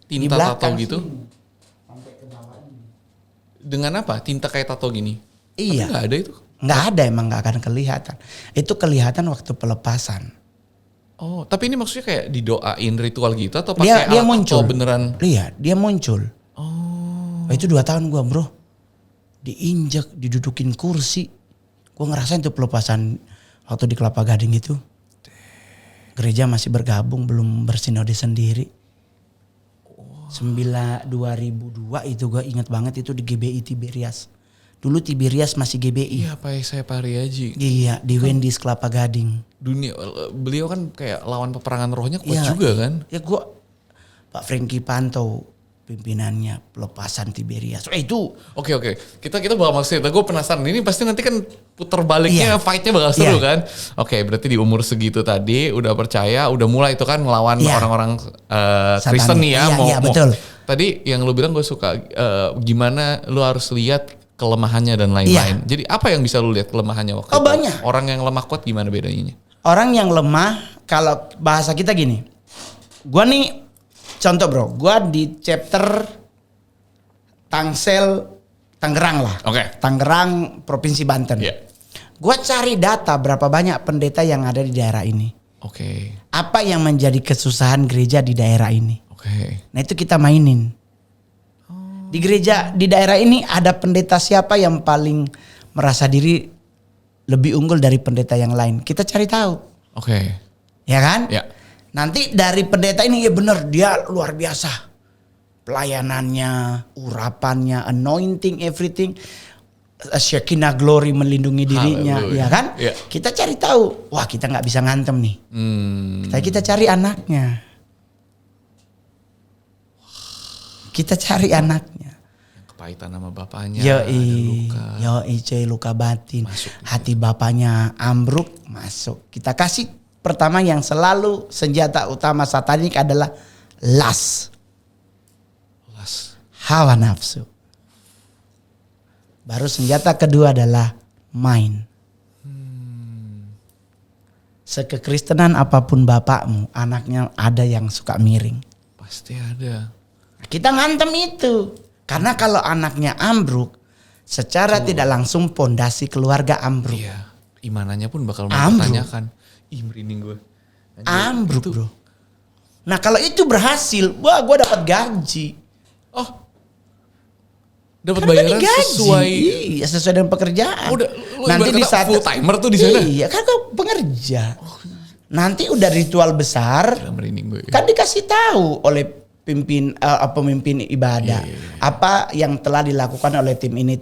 Speaker 2: tinta tato gitu? Dengan apa? Tinta kayak tato gini?
Speaker 1: Iya.
Speaker 2: Tapi nggak ada itu?
Speaker 1: Nggak ada, emang nggak akan kelihatan. Itu kelihatan waktu pelepasan.
Speaker 2: Oh, tapi ini maksudnya kayak didoain ritual gitu atau pakai
Speaker 1: dia muncul
Speaker 2: beneran?
Speaker 1: Iya, dia muncul.
Speaker 2: Oh.
Speaker 1: Itu 2 tahun gua bro. Diinjak, didudukin kursi. Gua ngerasain tuh pelepasan waktu di Kelapa Gading itu. Gereja masih bergabung, belum bersinode sendiri. 2002 itu gue ingat banget itu di GBI Tiberias. Dulu Tiberias masih GBI.
Speaker 2: Iya, Pak saya Pariaji.
Speaker 1: Iya, di Wendy's Kelapa Gading.
Speaker 2: Beliau kan kayak lawan peperangan rohnya kuat juga kan?
Speaker 1: Ya gue, Pak Franky Panto pimpinannya pelepasan Tiberias. Itu.
Speaker 2: Oke. Kita bakal maksudnya. Gue penasaran. Ini pasti nanti kan putar baliknya, fightnya bakal seru kan? Oke, berarti di umur segitu tadi udah percaya, udah mulai itu kan melawan orang-orang Kristen nih ya.
Speaker 1: Iya, betul.
Speaker 2: Tadi yang lu bilang gue suka gimana lu harus lihat kelemahannya dan lain-lain. Jadi apa yang bisa lu lihat kelemahannya waktu itu?
Speaker 1: Banyak.
Speaker 2: Orang yang lemah kuat gimana bedanya?
Speaker 1: Orang yang lemah, kalau bahasa kita gini. Gua nih contoh bro, gue di chapter Tangsel, Tangerang lah. Tangerang, Provinsi Banten. Gue cari data berapa banyak pendeta yang ada di daerah ini. Apa yang menjadi kesusahan gereja di daerah ini. Nah itu kita mainin. Di gereja, di daerah ini ada pendeta siapa yang paling merasa diri lebih unggul dari pendeta yang lain. Kita cari tahu. Ya kan? Nanti dari pendeta ini ya benar dia luar biasa. Pelayanannya, urapannya, anointing, everything. Shekinah glory melindungi dirinya. Ya kan? Kita cari tahu. Wah kita gak bisa ngantem nih. Kita cari anaknya. Kita cari anaknya.
Speaker 2: Kepahitan sama bapaknya.
Speaker 1: Yoi, luka batin. Hati bapaknya ambruk, masuk. Kita kasih. Pertama yang selalu senjata utama satanik adalah lust. Hawa nafsu. Baru senjata kedua adalah mind. Sekekristenan apapun bapakmu, anaknya ada yang suka miring.
Speaker 2: Pasti ada.
Speaker 1: Kita ngantem itu. Karena kalau anaknya ambruk, secara tidak langsung pondasi keluarga ambruk.
Speaker 2: Imanannya pun bakal mempertanyakan. Ih merinding gue.
Speaker 1: Ambruk bro. Nah kalau itu berhasil, wah gue dapat gaji.
Speaker 2: Dapat bayaran sesuai.
Speaker 1: Iya sesuai dengan pekerjaan.
Speaker 2: Nanti di saat full timer tuh di sana.
Speaker 1: Iya kan gue pengerja. Nanti udah ritual besar.
Speaker 2: Merinding gue.
Speaker 1: Kan dikasih tahu oleh pemimpin ibadah. Apa yang telah dilakukan oleh tim ini.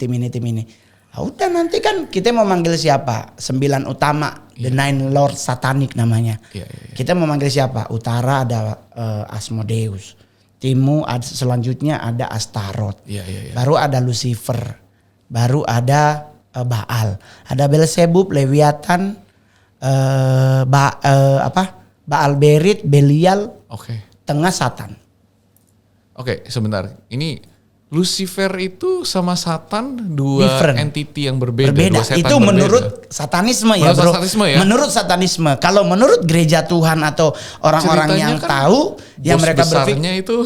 Speaker 1: Udah nanti kan kita mau manggil siapa? 9 utama, The Nine Lord Satanik namanya. Kita mau manggil siapa? Utara ada Asmodeus. Timur selanjutnya ada Astaroth. Baru ada Lucifer. Baru ada Baal. Ada Belzebub, Leviathan, Baal Berit, Belial, tengah Satan.
Speaker 2: Oke, sebentar. Ini Lucifer itu sama Satan dua entity yang berbeda. Dua setan
Speaker 1: itu
Speaker 2: berbeda.
Speaker 1: Menurut satanisme ya, bro.
Speaker 2: Ya?
Speaker 1: Menurut satanisme. Kalau menurut gereja Tuhan atau orang-orang yang
Speaker 2: kan
Speaker 1: tahu, yang mereka
Speaker 2: berpikir itu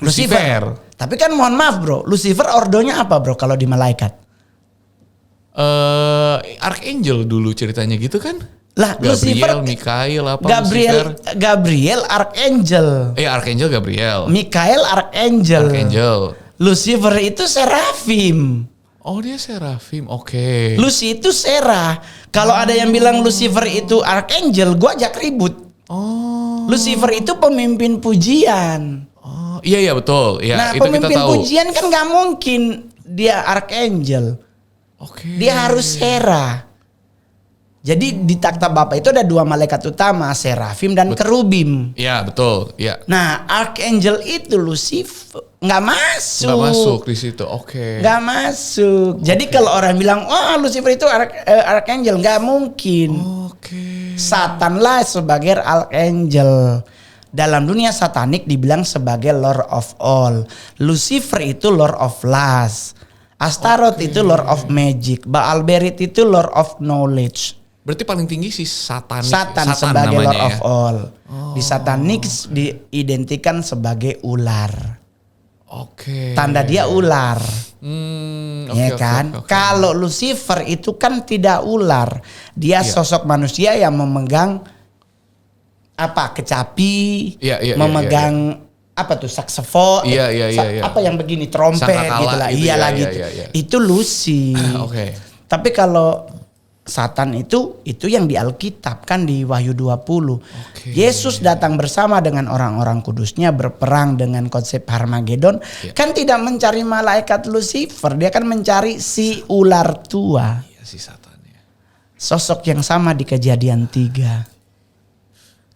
Speaker 2: Lucifer.
Speaker 1: Tapi kan mohon maaf bro, Lucifer ordonya apa bro kalau di malaikat?
Speaker 2: Archangel dulu ceritanya gitu kan?
Speaker 1: Lah
Speaker 2: Gabriel, Mikael apa?
Speaker 1: Gabriel Archangel.
Speaker 2: Archangel Gabriel.
Speaker 1: Mikael Archangel. Lucifer itu serafim.
Speaker 2: Oh dia serafim, oke.
Speaker 1: Lucy itu serah. Kalau ada yang bilang Lucifer itu Archangel, gua ajak ribut.
Speaker 2: Oh.
Speaker 1: Lucifer itu pemimpin pujian.
Speaker 2: Oh iya betul. Ya,
Speaker 1: nah
Speaker 2: itu
Speaker 1: pemimpin
Speaker 2: kita tahu.
Speaker 1: Pujian kan gak mungkin dia Archangel. Dia harus serah. Jadi di takhta Bapa itu ada dua malaikat utama, serafim dan kerubim.
Speaker 2: Iya betul. Ya.
Speaker 1: Nah Archangel itu Lucifer nggak masuk.
Speaker 2: Nggak masuk di situ.
Speaker 1: Nggak masuk. Jadi kalau orang bilang, Lucifer itu Archangel, nggak mungkin. Satan lah sebagai Archangel. Dalam dunia satanik dibilang sebagai Lord of All. Lucifer itu Lord of Lust. Astaroth itu Lord of Magic. Baal Berit itu Lord of Knowledge.
Speaker 2: Berarti paling tinggi si Satan
Speaker 1: sebagai Lord of All.
Speaker 2: Oh.
Speaker 1: Di Satanik diidentikan sebagai ular. Tanda dia ular. Kalau Lucifer itu kan tidak ular. Dia sosok manusia yang memegang kecapi, memegang saksofon, apa yang begini, trompet gitulah. Itu Lucy. Tapi kalau Satan itu yang di Alkitab kan di Wahyu 20. Yesus datang bersama dengan orang-orang kudusnya berperang dengan konsep Harmagedon. Kan tidak mencari malaikat Lucifer, dia kan mencari si ular tua.
Speaker 2: Si Satan ya.
Speaker 1: Sosok yang sama di Kejadian 3.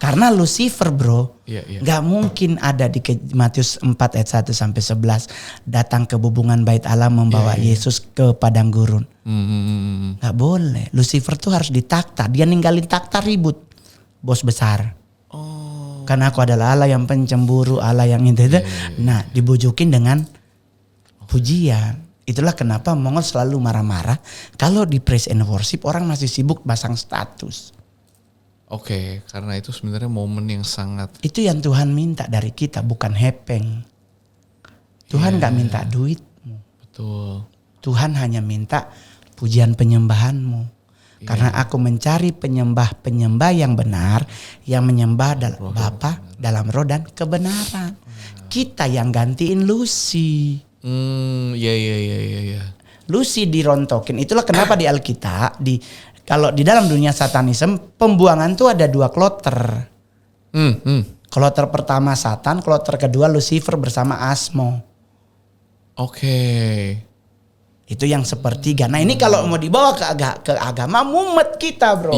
Speaker 1: Karena Lucifer bro, gak mungkin ada di Matius 4 ayat 1 sampai 11 datang ke bubungan bait Allah membawa Yesus ke padang gurun. Gak boleh. Lucifer tuh harus ditakta. Dia ninggalin takta ribut. Bos besar. Karena aku adalah Allah yang pencemburu, Allah yang itu. Nah dibujukin dengan pujian. Itulah kenapa Mongol selalu marah-marah kalau di praise and worship orang masih sibuk pasang status.
Speaker 2: Karena itu sebenarnya momen yang sangat.
Speaker 1: Itu yang Tuhan minta dari kita, bukan hepeng. Tuhan gak minta duitmu.
Speaker 2: Betul.
Speaker 1: Tuhan hanya minta pujian penyembahanmu. Karena aku mencari penyembah-penyembah yang benar, yang menyembah dalam Bapa, dalam roh dan kebenaran. Kita yang gantiin Lucy. Lucy dirontokin. Itulah kenapa di Alkitab kalau di dalam dunia satanisme pembuangan tuh ada 2 kloter. Kloter pertama Satan, kloter kedua Lucifer bersama Asmo. Itu yang sepertiga. Nah ini kalau mau dibawa ke agama mumet kita bro.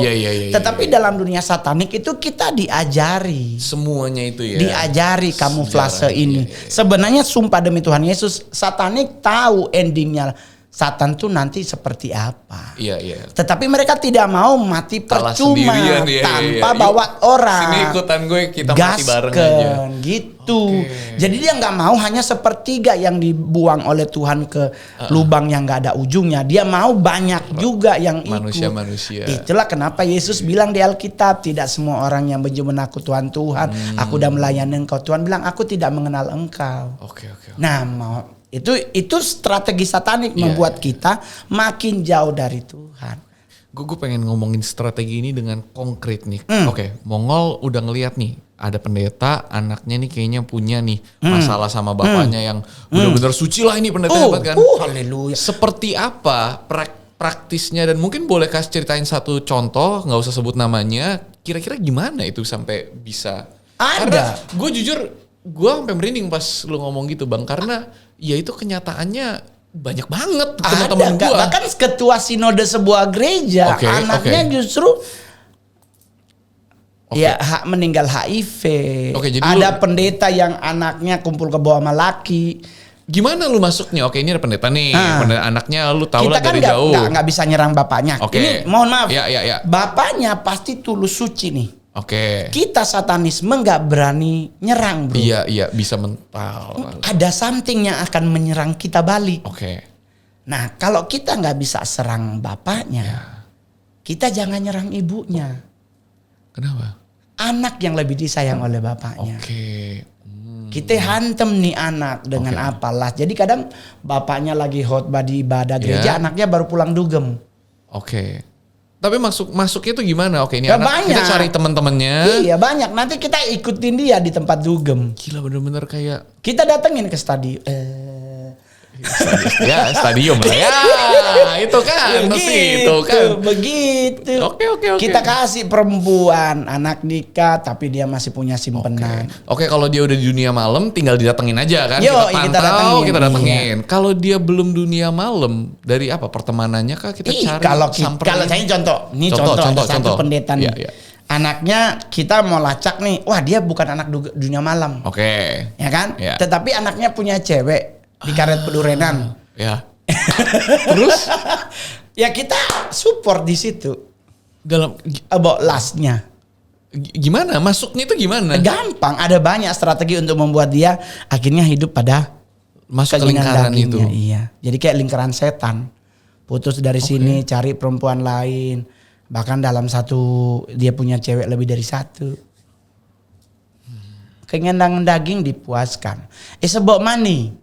Speaker 1: Tetapi dalam dunia satanik itu kita diajari.
Speaker 2: Semuanya itu ya.
Speaker 1: Diajari kamuflase ini. Sebenarnya sumpah demi Tuhan Yesus, satanik tahu endingnya. Satan tuh nanti seperti apa. Tetapi mereka tidak mau mati percuma tanpa bawa orang.
Speaker 2: Sini ikutan gue, kita mati bareng aja.
Speaker 1: Gitu. Jadi dia nggak mau hanya sepertiga yang dibuang oleh Tuhan ke lubang yang nggak ada ujungnya. Dia mau banyak juga yang ikut.
Speaker 2: Manusia-manusia.
Speaker 1: Itulah kenapa Yesus bilang di Alkitab, tidak semua orang yang benci aku Tuhan. Aku udah melayani engkau. Tuhan bilang aku tidak mengenal engkau. Nah itu strategi satanik membuat kita makin jauh dari Tuhan.
Speaker 2: Gue pengen ngomongin strategi ini dengan konkret nih. Mongol udah ngeliat nih ada pendeta anaknya nih kayaknya punya nih masalah sama bapaknya yang benar-benar suci lah ini pendeta hebat kan.
Speaker 1: Haleluya.
Speaker 2: Seperti apa praktisnya dan mungkin boleh kasih ceritain satu contoh, nggak usah sebut namanya. Kira-kira gimana itu sampai bisa? Karena gue jujur gue sampai merinding pas lu ngomong gitu bang, karena ya itu kenyataannya banyak banget teman-teman gue.
Speaker 1: Bahkan ketua sinode sebuah gereja anaknya justru meninggal HIV. Ada pendeta yang anaknya kumpul ke bawah sama laki.
Speaker 2: Gimana lu masuknya? Oke, ini ada pendeta nih. Pendeta anaknya lu tahu lah dari
Speaker 1: Kita
Speaker 2: jauh.
Speaker 1: kan nggak bisa nyerang bapaknya.
Speaker 2: Oke.
Speaker 1: Ini mohon maaf.
Speaker 2: Ya.
Speaker 1: Bapaknya pasti tulus suci nih.
Speaker 2: Oke.
Speaker 1: Kita satanisme nggak berani nyerang, bro.
Speaker 2: Iya, bisa mental.
Speaker 1: Ada something yang akan menyerang kita balik.
Speaker 2: Oke.
Speaker 1: Nah, kalau kita nggak bisa serang bapaknya, kita jangan nyerang ibunya.
Speaker 2: Kenapa?
Speaker 1: Anak yang lebih disayang oleh bapaknya.
Speaker 2: Oke.
Speaker 1: Kita hantem nih anak dengan apalah. Jadi kadang bapaknya lagi khotbah di ibadah gereja, anaknya baru pulang dugem.
Speaker 2: Oke. Tapi masuknya tuh gimana? Oke, ini
Speaker 1: Gak
Speaker 2: anak
Speaker 1: banyak.
Speaker 2: kita cari teman-temannya.
Speaker 1: Iya banyak. Nanti kita ikutin dia di tempat dugem.
Speaker 2: Gila bener-bener kayak
Speaker 1: Kita datengin ke stadion.
Speaker 2: ya stadium lah ya. Itu kan pasti itu kan.
Speaker 1: Begitu.
Speaker 2: Oke.
Speaker 1: Kita kasih perempuan anak nikah tapi dia masih punya simpenan.
Speaker 2: Oke, kalau dia udah di dunia malam tinggal didatengin aja kan.
Speaker 1: Yo,
Speaker 2: kita pantau, kita datengin. Kalau dia belum dunia malam, dari apa pertemanannya kah kita cari?
Speaker 1: Kalau
Speaker 2: samperin?
Speaker 1: saya contoh ada satu pendeta nih.
Speaker 2: Iya.
Speaker 1: Anaknya kita mau lacak nih. Wah, dia bukan anak dunia malam.
Speaker 2: Oke.
Speaker 1: Ya kan?
Speaker 2: Iya.
Speaker 1: Tetapi anaknya punya cewek di karet pedurenan.
Speaker 2: Ya. Terus
Speaker 1: Ya kita support di situ.
Speaker 2: dalam
Speaker 1: About lastnya.
Speaker 2: gimana masuknya itu gimana?
Speaker 1: Gampang, ada banyak strategi untuk membuat dia akhirnya hidup pada
Speaker 2: Masuk ke
Speaker 1: keinginan
Speaker 2: lingkaran itu.
Speaker 1: dagingnya. Iya. Jadi kayak lingkaran setan. Putus dari sini, cari perempuan lain. Bahkan dalam satu dia punya cewek lebih dari satu. Keinginan daging dipuaskan. It's about money.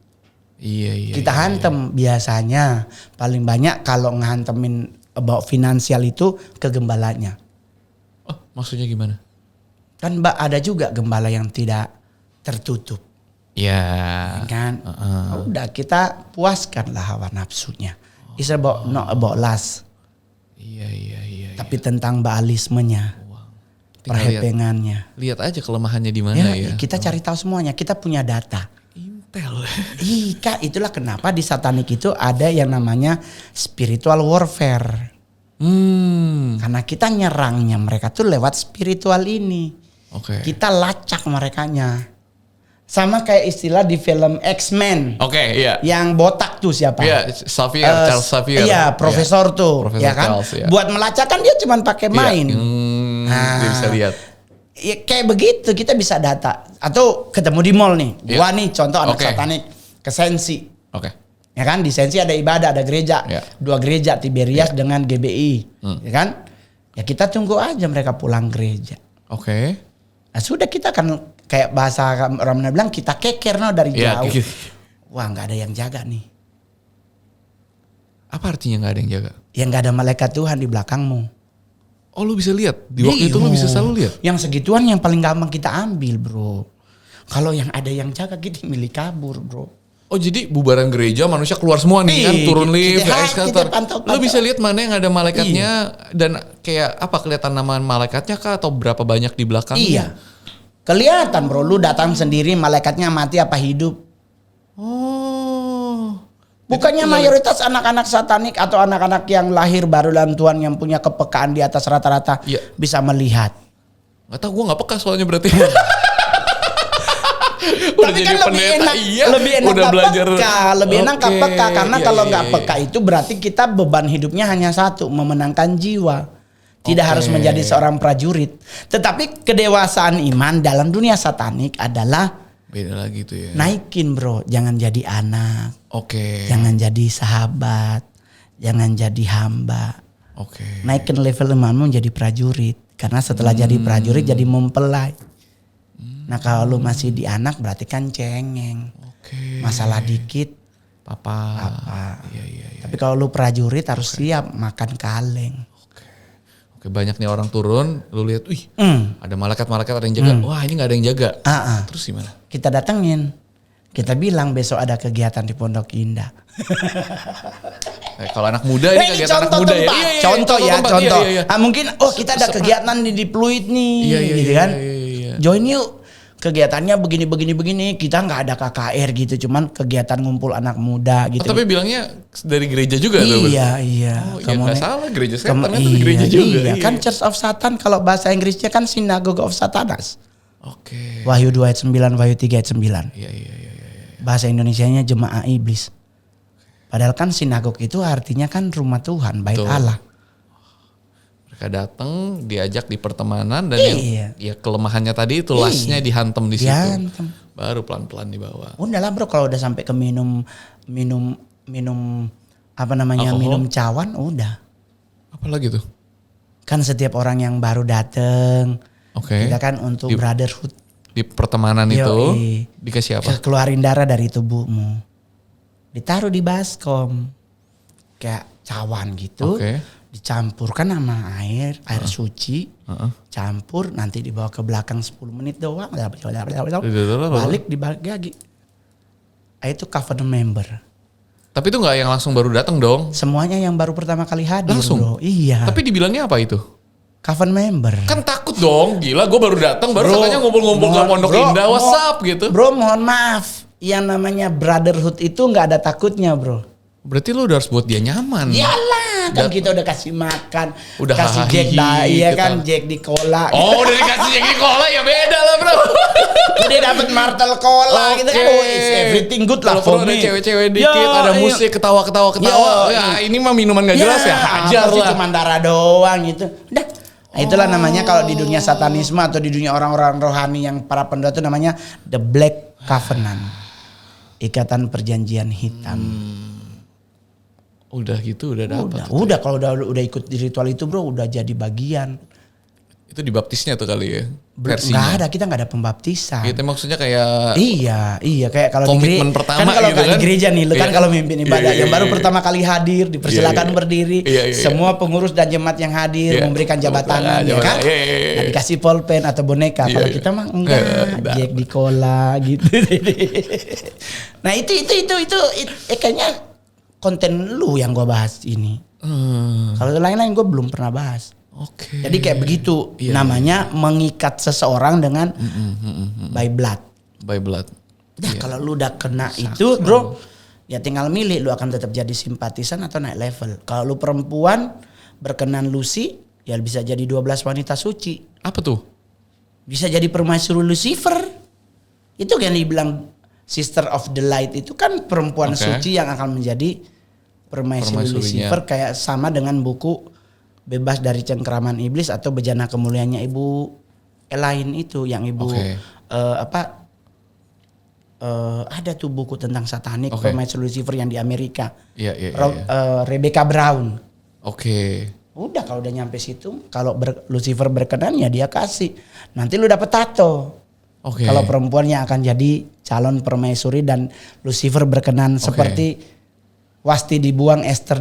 Speaker 2: Iya.
Speaker 1: Kita hantem biasanya paling banyak kalau ngehantemin about finansial itu ke gembalanya.
Speaker 2: Oh, maksudnya gimana?
Speaker 1: Kan Mbak ada juga gembala yang tidak tertutup.
Speaker 2: Ya.
Speaker 1: Kan? Udah kita puaskanlah hawa nafsunya. It's about not about lust.
Speaker 2: Iya.
Speaker 1: Tapi tentang baalismenya. Perhepengannya.
Speaker 2: Lihat aja kelemahannya di mana ya.
Speaker 1: Kita cari tahu semuanya. Kita punya data.
Speaker 2: Intel.
Speaker 1: Kak, itulah kenapa di satanik itu ada yang namanya spiritual warfare. Karena kita nyerangnya mereka tuh lewat spiritual ini.
Speaker 2: Oke.
Speaker 1: Kita lacak merekanya. Sama kayak istilah di film X-Men.
Speaker 2: Oke, iya.
Speaker 1: Yang botak tuh siapa?
Speaker 2: Iya, Charles Xavier.
Speaker 1: Iya, profesor tuh.
Speaker 2: Profesor
Speaker 1: Ya kan?
Speaker 2: Charles, ya.
Speaker 1: Buat melacak kan dia cuma pakai main.
Speaker 2: Dia bisa lihat.
Speaker 1: Ya, kayak begitu kita bisa data. Atau ketemu di mall nih.
Speaker 2: Iya.
Speaker 1: Gua nih contoh anak
Speaker 2: Oke.
Speaker 1: satanik ke Sensi.
Speaker 2: Oke.
Speaker 1: Ya kan di Sensi ada ibadah, ada gereja.
Speaker 2: Ya.
Speaker 1: 2 gereja Tiberias dengan GBI. Ya kan? Ya kita tunggu aja mereka pulang gereja.
Speaker 2: Oke.
Speaker 1: Nah sudah kita kan kayak bahasa orang bilang kita keker no dari
Speaker 2: Iya,
Speaker 1: jauh.
Speaker 2: kikir.
Speaker 1: Wah nggak ada yang jaga nih.
Speaker 2: Apa artinya nggak ada yang jaga?
Speaker 1: Yang nggak ada malaikat Tuhan di belakangmu.
Speaker 2: Oh, lu bisa lihat. Di waktu itu lu bisa selalu lihat.
Speaker 1: Yang segituan yang paling gampang kita ambil, bro. Kalau yang ada yang jaga kita milih kabur, bro.
Speaker 2: Oh, jadi bubaran gereja manusia keluar semua nih kan, turun lift,
Speaker 1: kita
Speaker 2: eskalator.
Speaker 1: pantau.
Speaker 2: Lu bisa lihat mana yang ada malaikatnya dan kayak apa kelihatan nama malaikatnya kah atau berapa banyak di belakangnya?
Speaker 1: Iya. Kelihatan, bro. Lu datang sendiri malaikatnya mati apa hidup.
Speaker 2: Oh.
Speaker 1: Bukannya mayoritas anak-anak satanik atau anak-anak yang lahir baru dalam Tuhan yang punya kepekaan di atas rata-rata
Speaker 2: Iya.
Speaker 1: bisa melihat.
Speaker 2: Gak tau, gue gak peka soalnya berarti.
Speaker 1: Tapi kan lebih enak, lebih enak
Speaker 2: udah
Speaker 1: gak
Speaker 2: belajar.
Speaker 1: peka, lebih enak gak
Speaker 2: Oke,
Speaker 1: peka karena
Speaker 2: iya,
Speaker 1: kalau
Speaker 2: iya,
Speaker 1: nggak
Speaker 2: iya.
Speaker 1: peka itu berarti kita beban hidupnya hanya satu, memenangkan jiwa. Tidak
Speaker 2: Oke.
Speaker 1: harus menjadi seorang prajurit. Tetapi kedewasaan iman dalam dunia satanik adalah
Speaker 2: Beda lagi tuh ya.
Speaker 1: naikin, bro. Jangan jadi anak,
Speaker 2: Oke.
Speaker 1: jangan jadi sahabat, jangan jadi hamba.
Speaker 2: Oke.
Speaker 1: Naikin level imanmu jadi prajurit. Karena setelah jadi prajurit jadi mempelai. Nah kalau lu masih di anak berarti kan cengeng.
Speaker 2: Oke.
Speaker 1: Masalah dikit
Speaker 2: Papa.
Speaker 1: apa.
Speaker 2: Iya.
Speaker 1: Tapi kalau lu prajurit harus siap makan kaleng.
Speaker 2: Oke, banyak nih orang turun, lu lihat, wih, ada malaikat-malaikat ada yang jaga. Wah, ini nggak ada yang jaga. Terus gimana?
Speaker 1: Kita datengin. Kita bilang besok ada kegiatan di Pondok Indah.
Speaker 2: Kalau anak muda ini
Speaker 1: Ini
Speaker 2: kegiatan anak
Speaker 1: contoh
Speaker 2: muda
Speaker 1: tempat.
Speaker 2: ya. Iya,
Speaker 1: Contoh ya,
Speaker 2: tempat.
Speaker 1: contoh.
Speaker 2: Iya.
Speaker 1: Mungkin kita ada kegiatan di Pluit nih,
Speaker 2: Iya,
Speaker 1: gitu kan.
Speaker 2: Iya.
Speaker 1: Join yuk. Kegiatannya begini. Kita nggak ada KKR gitu, cuman kegiatan ngumpul anak muda gitu.
Speaker 2: Tapi bilangnya dari gereja juga tuh.
Speaker 1: Iya.
Speaker 2: Oh, iya nggak salah, gereja setan kan
Speaker 1: iya,
Speaker 2: gereja juga.
Speaker 1: Iya, kan Church of Satan kalau bahasa Inggrisnya kan Synagogue of Satanas.
Speaker 2: Oke.
Speaker 1: Wahyu 2 ayat 9, Wahyu 3 ayat 9.
Speaker 2: Iya.
Speaker 1: Bahasa Indonesianya jemaah iblis. Padahal kan sinagog itu artinya kan rumah Tuhan, bait
Speaker 2: Betul.
Speaker 1: Allah.
Speaker 2: Mereka datang, diajak di pertemanan dan
Speaker 1: Iya.
Speaker 2: yang ya kelemahannya tadi itu lasnya dihantam di situ.
Speaker 1: Dihantam.
Speaker 2: Baru pelan-pelan dibawa.
Speaker 1: Udah lah bro, kalau udah sampai ke minum apa namanya,
Speaker 2: Alkohol?
Speaker 1: minum cawan, udah.
Speaker 2: Apalagi tuh?
Speaker 1: Kan setiap orang yang baru dateng,
Speaker 2: Oke.
Speaker 1: kita kan untuk brotherhood,
Speaker 2: Di pertemanan itu
Speaker 1: Yoi.
Speaker 2: dikasih apa?
Speaker 1: keluarin darah dari tubuhmu, ditaruh di baskom, kayak cawan gitu,
Speaker 2: Oke.
Speaker 1: dicampurkan sama air suci,
Speaker 2: Heeh.
Speaker 1: campur, nanti dibawa ke belakang 10 menit doang, balik dibalik lagi. Itu covenant member.
Speaker 2: Tapi itu nggak yang langsung baru datang dong.
Speaker 1: Semuanya yang baru pertama kali hadir,
Speaker 2: Langsung?
Speaker 1: bro. Iya.
Speaker 2: Tapi dibilangnya apa itu?
Speaker 1: Covenant member.
Speaker 2: Kan takut dong, gila gue baru datang, baru
Speaker 1: Bro,
Speaker 2: katanya ngumpul-ngumpul ke
Speaker 1: mohon-
Speaker 2: Pondok
Speaker 1: bro,
Speaker 2: Indah,
Speaker 1: mo-
Speaker 2: what's up gitu.
Speaker 1: Bro, mohon maaf. Yang namanya brotherhood itu nggak ada takutnya, bro.
Speaker 2: Berarti lu udah harus buat dia nyaman.
Speaker 1: Iyalah, kan kita udah kasih makan,
Speaker 2: Udah
Speaker 1: kasih
Speaker 2: hahaha,
Speaker 1: Jack iya
Speaker 2: gitu.
Speaker 1: kan, Jack di cola.
Speaker 2: Oh udah dikasih Jack Cola ya beda lah bro.
Speaker 1: Dia dapat martel cola gitu kan. Oh, it's everything good lah
Speaker 2: Kalau
Speaker 1: for
Speaker 2: perlu ada
Speaker 1: me.
Speaker 2: cewek-cewek dikit,
Speaker 1: Yo,
Speaker 2: ada
Speaker 1: iya.
Speaker 2: musik, ketawa-ketawa.
Speaker 1: Yo,
Speaker 2: Ya ini mah minuman gak jelas ya, hajar
Speaker 1: apa sih,
Speaker 2: lah.
Speaker 1: cuma darah doang gitu. Udah. Nah, itulah namanya kalau di dunia satanisme atau di dunia orang-orang rohani yang para pendeta itu namanya the black covenant. Ikatan perjanjian hitam.
Speaker 2: Udah gitu, udah dapat.
Speaker 1: Udah kalau udah ikut di ritual itu bro, udah jadi bagian.
Speaker 2: Itu dibaptisnya tuh kali ya,
Speaker 1: Nggak
Speaker 2: versinya.
Speaker 1: ada, kita nggak ada pembaptisan.
Speaker 2: Gitu maksudnya kayak
Speaker 1: Iya kayak kalau
Speaker 2: komitmen
Speaker 1: di gereja,
Speaker 2: pertama
Speaker 1: kan kalau
Speaker 2: gitu
Speaker 1: di
Speaker 2: kan?
Speaker 1: gereja nih, lu kan
Speaker 2: Iya.
Speaker 1: kalau mimpin ibadah
Speaker 2: Iya,
Speaker 1: yang baru
Speaker 2: iya.
Speaker 1: pertama kali hadir, dipersilakan
Speaker 2: Iya, iya.
Speaker 1: berdiri,
Speaker 2: Iya, iya,
Speaker 1: semua pengurus dan jemaat yang hadir
Speaker 2: Iya.
Speaker 1: memberikan jabatan, ya
Speaker 2: Jabatan,
Speaker 1: kan?
Speaker 2: iya, iya, iya.
Speaker 1: Nah, dikasih pulpen atau boneka.
Speaker 2: Iya,
Speaker 1: Kalau
Speaker 2: iya.
Speaker 1: kita mah enggak,
Speaker 2: Enggak.
Speaker 1: Jack di cola gitu. Nah itu kayaknya konten lu yang gua bahas ini. Kalau lain-lain gue belum pernah bahas.
Speaker 2: Oke.
Speaker 1: Jadi kayak begitu
Speaker 2: Iya,
Speaker 1: namanya mengikat seseorang dengan by blood.
Speaker 2: By blood.
Speaker 1: Udah
Speaker 2: Iya.
Speaker 1: kalau lu udah kena itu bro, ya tinggal milih lu akan tetap jadi simpatisan atau naik level. Kalau lu perempuan berkenan Lucy, ya bisa jadi 12 wanita suci.
Speaker 2: Apa tuh?
Speaker 1: Bisa jadi permaisuri Lucifer. Itu yang dibilang Sister of the Light itu kan perempuan
Speaker 2: Oke.
Speaker 1: suci yang akan menjadi permaisuri
Speaker 2: Permaisurinya.
Speaker 1: Lucifer, kayak sama dengan buku Bebas dari Cengkeraman Iblis atau Bejana Kemuliaannya Ibu Elaine itu yang Ibu
Speaker 2: Oke.
Speaker 1: ada tuh buku tentang satanik
Speaker 2: Oke.
Speaker 1: permaisuri Lucifer yang di Amerika.
Speaker 2: Iya, iya,
Speaker 1: Ro-
Speaker 2: iya.
Speaker 1: Rebecca Brown.
Speaker 2: Oke.
Speaker 1: Udah kalau udah nyampe situ, kalau Lucifer berkenan ya dia kasih. Nanti lu dapet tato.
Speaker 2: Oke.
Speaker 1: Kalau perempuannya akan jadi calon permaisuri dan Lucifer berkenan seperti Wasti dibuang, Esther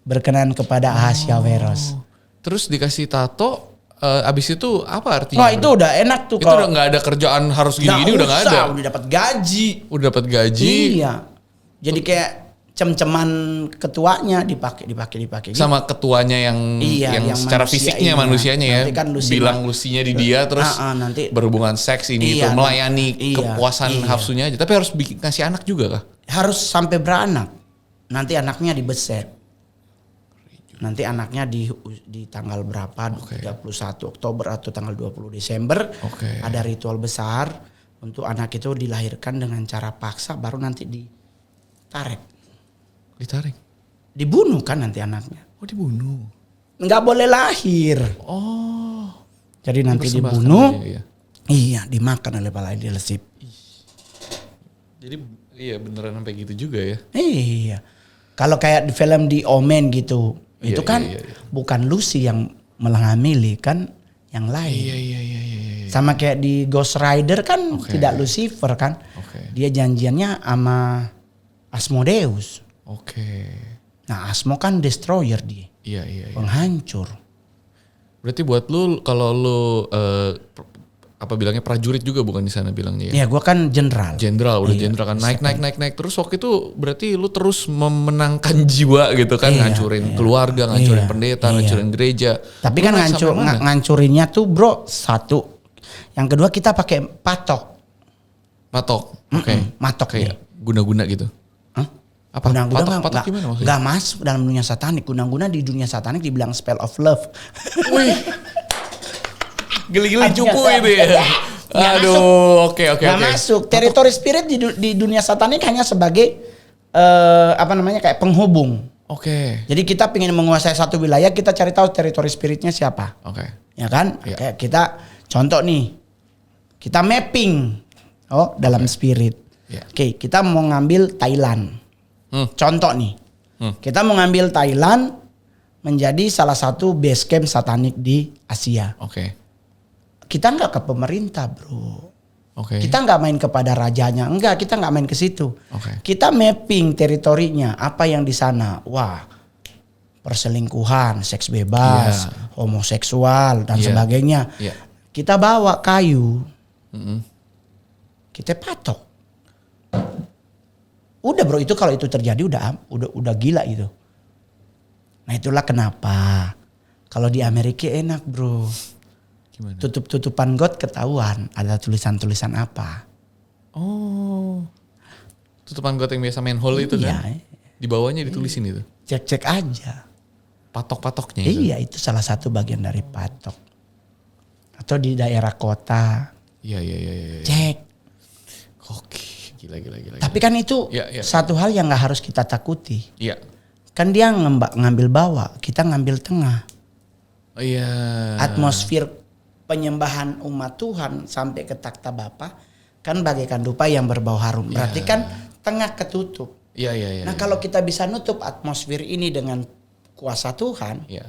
Speaker 1: berkenan kepada Ahasyaweros.
Speaker 2: Terus dikasih tato, abis itu apa artinya?
Speaker 1: Wah itu udah enak tuh
Speaker 2: Itu udah nggak ada kerjaan harus gini-gini, udah nggak ada.
Speaker 1: Udah dapat gaji.
Speaker 2: Udah dapat gaji.
Speaker 1: Iya. Jadi kayak cem-ceman ketuanya dipakai gitu.
Speaker 2: Sama ketuanya yang
Speaker 1: Iya,
Speaker 2: yang
Speaker 1: yang
Speaker 2: secara
Speaker 1: manusia
Speaker 2: fisiknya
Speaker 1: ini.
Speaker 2: manusianya ya.
Speaker 1: Nanti kan Lucy
Speaker 2: Bilang Lucy-nya di dia terus
Speaker 1: nanti
Speaker 2: berhubungan seks ini
Speaker 1: Iya,
Speaker 2: itu melayani
Speaker 1: iya,
Speaker 2: kepuasan
Speaker 1: iya.
Speaker 2: nafsunya aja. Tapi harus ngasih anak juga kah?
Speaker 1: harus sampai beranak. Nanti anaknya dibeset. Nanti anaknya di tanggal berapa? 31 Oktober atau tanggal 20 Desember.
Speaker 2: Oke.
Speaker 1: Ada ritual besar untuk anak itu dilahirkan dengan cara paksa, baru nanti ditarik.
Speaker 2: Ditarik.
Speaker 1: Dibunuh kan nanti anaknya.
Speaker 2: Oh dibunuh.
Speaker 1: Nggak boleh lahir.
Speaker 2: Oh.
Speaker 1: Jadi nanti
Speaker 2: Dipersembahkan
Speaker 1: dibunuh.
Speaker 2: aja, iya.
Speaker 1: Iya, dimakan oleh para Dilesip.
Speaker 2: Jadi iya beneran sampai gitu juga ya.
Speaker 1: Iya. Kalau kayak di film di Omen gitu,
Speaker 2: Iya,
Speaker 1: itu kan
Speaker 2: iya, iya.
Speaker 1: bukan Lucy yang menghamili, kan yang lain.
Speaker 2: Iya.
Speaker 1: Sama kayak di Ghost Rider kan
Speaker 2: Oke.
Speaker 1: tidak Lucifer kan.
Speaker 2: Oke.
Speaker 1: Dia janjiannya sama Asmodeus.
Speaker 2: Oke.
Speaker 1: Nah, Asmo kan destroyer dia,
Speaker 2: Iya.
Speaker 1: penghancur.
Speaker 2: Berarti buat lu kalau lu apa bilangnya prajurit juga bukan di sana bilangnya ya?
Speaker 1: Ya, gua kan jenderal.
Speaker 2: Jenderal, udah
Speaker 1: Iya.
Speaker 2: jenderal kan naik terus waktu itu berarti lu terus memenangkan jiwa gitu kan,
Speaker 1: Iya,
Speaker 2: ngancurin keluarga, ngancurin
Speaker 1: Iya,
Speaker 2: pendeta,
Speaker 1: iya.
Speaker 2: ngancurin gereja.
Speaker 1: Tapi
Speaker 2: Lu
Speaker 1: kan
Speaker 2: naik sampai mana?
Speaker 1: ngancurinnya tuh bro, satu. Yang kedua kita pakai patok.
Speaker 2: Patok. Oke.
Speaker 1: Matok
Speaker 2: Kayak
Speaker 1: ya.
Speaker 2: guna-guna gitu.
Speaker 1: Hah?
Speaker 2: Apa?
Speaker 1: Guna-guna
Speaker 2: Patok gimana maksudnya?
Speaker 1: nggak masuk dalam dunia satanik. Guna-guna di dunia satanik dibilang spell of love.
Speaker 2: Wih. Geli-geli cupu
Speaker 1: Artinya,
Speaker 2: itu ya.
Speaker 1: Nggak masuk.
Speaker 2: Aduh, oke.
Speaker 1: Nggak masuk. Teritori spirit di dunia satanik hanya sebagai kayak penghubung.
Speaker 2: Oke.
Speaker 1: Jadi kita ingin menguasai satu wilayah, kita cari tahu teritori spiritnya siapa.
Speaker 2: Oke.
Speaker 1: Ya kan?
Speaker 2: Iya.
Speaker 1: Kayak kita contoh nih. Kita mapping dalam spirit.
Speaker 2: Iya.
Speaker 1: Oke, kita mau ngambil Thailand. Contoh nih. Kita mau ngambil Thailand menjadi salah satu base camp satanik di Asia.
Speaker 2: Oke.
Speaker 1: Kita nggak ke pemerintah, bro.
Speaker 2: Oke.
Speaker 1: Kita nggak main kepada rajanya, enggak, kita nggak main ke situ.
Speaker 2: Oke.
Speaker 1: Kita mapping teritorinya, apa yang di sana. Wah, perselingkuhan, seks bebas, homoseksual dan sebagainya.
Speaker 2: Iya.
Speaker 1: Kita bawa kayu, kita patok. Udah bro, itu kalau itu terjadi udah gila itu. Nah itulah kenapa kalau di Amerika enak bro.
Speaker 2: Gimana?
Speaker 1: Tutup-tutupan got ketahuan ada tulisan-tulisan apa.
Speaker 2: Oh. Tutupan got yang biasa manhole itu
Speaker 1: Iya,
Speaker 2: kan? Di bawahnya ditulisin itu.
Speaker 1: cek-cek aja.
Speaker 2: Patok-patoknya itu.
Speaker 1: Iya, itu salah satu bagian dari patok. Atau di daerah kota.
Speaker 2: Iya.
Speaker 1: Cek.
Speaker 2: Oke, gila.
Speaker 1: Tapi kan itu
Speaker 2: Iya.
Speaker 1: satu hal yang gak harus kita takuti.
Speaker 2: Iya.
Speaker 1: Kan dia ngambil bawah, kita ngambil tengah.
Speaker 2: Oh, iya.
Speaker 1: Atmosfer penyembahan umat Tuhan sampai ke takhta Bapa kan bagaikan dupa yang berbau harum. Berarti kan tengah ketutup.
Speaker 2: Iya.
Speaker 1: Nah kalau kita bisa nutup atmosfer ini dengan kuasa Tuhan,
Speaker 2: Iya.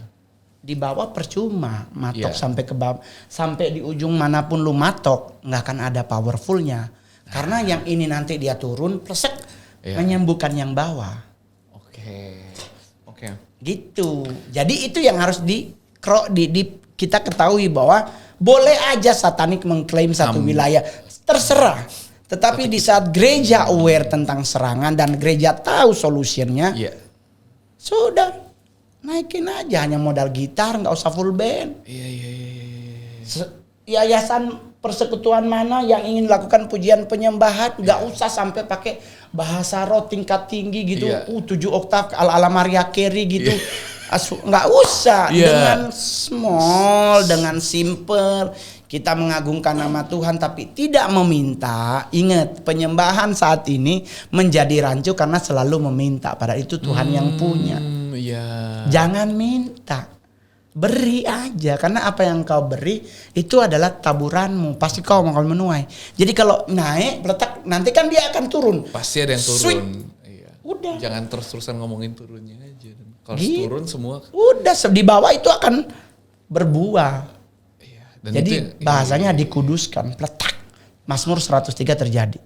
Speaker 1: di bawah percuma matok
Speaker 2: Iya.
Speaker 1: sampai ke bawah, sampai di ujung manapun lu matok nggak akan ada powerfulnya. Karena yang ini nanti dia turun plesek menyembuhkan yang bawah.
Speaker 2: Oke.
Speaker 1: Gitu. Jadi itu yang harus kita ketahui bahwa boleh aja satanik mengklaim satu wilayah, terserah. Tetapi di saat gereja aware tentang serangan dan gereja tahu solusinya, sudah naikin aja hanya modal gitar, nggak usah full band.
Speaker 2: Iya.
Speaker 1: Yayasan persekutuan mana yang ingin lakukan pujian penyembahan, nggak usah sampai pakai bahasa roh tingkat tinggi gitu, 7 oktav ala Maria Carey gitu. Nggak usah. Dengan small, dengan simple kita mengagungkan nama Tuhan tapi tidak meminta. Ingat, penyembahan saat ini menjadi rancu karena selalu meminta, padahal itu Tuhan yang punya. Jangan minta, beri aja, karena apa yang kau beri itu adalah taburanmu, pasti kau akan menuai. Jadi kalau naik letak, nanti kan dia akan turun.
Speaker 2: Pasti ada yang turun.
Speaker 1: Sweet. Udah.
Speaker 2: Jangan terus-terusan ngomongin turunnya aja. Kalau turun semua.
Speaker 1: Udah di bawah itu akan berbuah.
Speaker 2: Dan
Speaker 1: jadi
Speaker 2: itu,
Speaker 1: bahasanya dikuduskan, peletak. Mazmur 103 terjadi.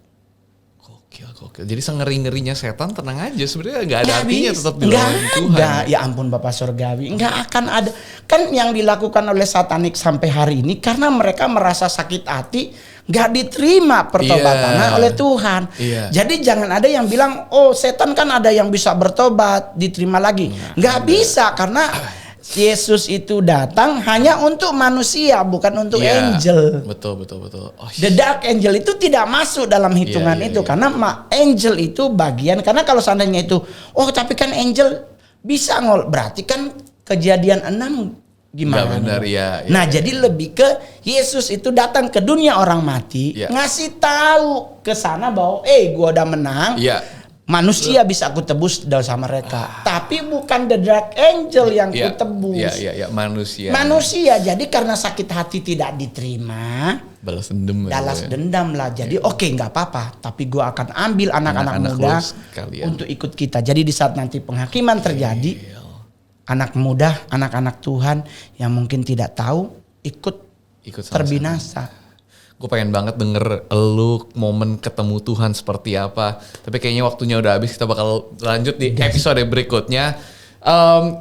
Speaker 2: Gokil. Jadi sengeri-ngerinya setan tenang aja, sebenarnya nggak ada artinya, tetap dilawan Tuhan.
Speaker 1: Enggak, ya ampun Bapak Surgawi, nggak akan ada. Kan yang dilakukan oleh satanik sampai hari ini karena mereka merasa sakit hati, nggak diterima pertobatannya oleh Tuhan. Jadi jangan ada yang bilang, oh setan kan ada yang bisa bertobat, diterima lagi. Nggak bisa, karena Yesus itu datang hanya untuk manusia, bukan untuk angel.
Speaker 2: Betul.
Speaker 1: The dark angel itu tidak masuk dalam hitungan itu. Karena angel itu bagian. Karena kalau seandainya itu, tapi kan angel bisa berarti kan Kejadian 6 gimana?
Speaker 2: Gak benar,
Speaker 1: Nah jadi lebih ke Yesus itu datang ke dunia orang mati, ngasih tahu ke sana bahwa gua udah menang. Manusia bisa aku tebus dosa mereka. Tapi bukan the dark angel yang ku tebus. Manusia. Jadi karena sakit hati tidak diterima,
Speaker 2: balas
Speaker 1: dendam lah. Jadi oke, nggak apa-apa. Tapi gue akan ambil anak-anak muda untuk ikut kita. Jadi di saat nanti penghakiman terjadi, anak muda, anak-anak Tuhan yang mungkin tidak tahu ikut terbinasa.
Speaker 2: Gue pengen banget denger lu momen ketemu Tuhan seperti apa. Tapi kayaknya waktunya udah habis. Kita bakal lanjut di episode berikutnya.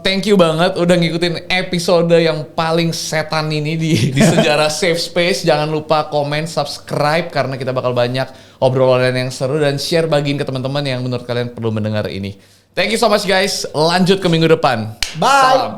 Speaker 2: Thank you banget udah ngikutin episode yang paling setan ini di sejarah Safe Space. Jangan lupa komen, subscribe, karena kita bakal banyak obrolan yang seru, dan share, bagiin ke teman-teman yang menurut kalian perlu mendengar ini. Thank you so much guys. Lanjut ke minggu depan.
Speaker 1: Bye. Salam.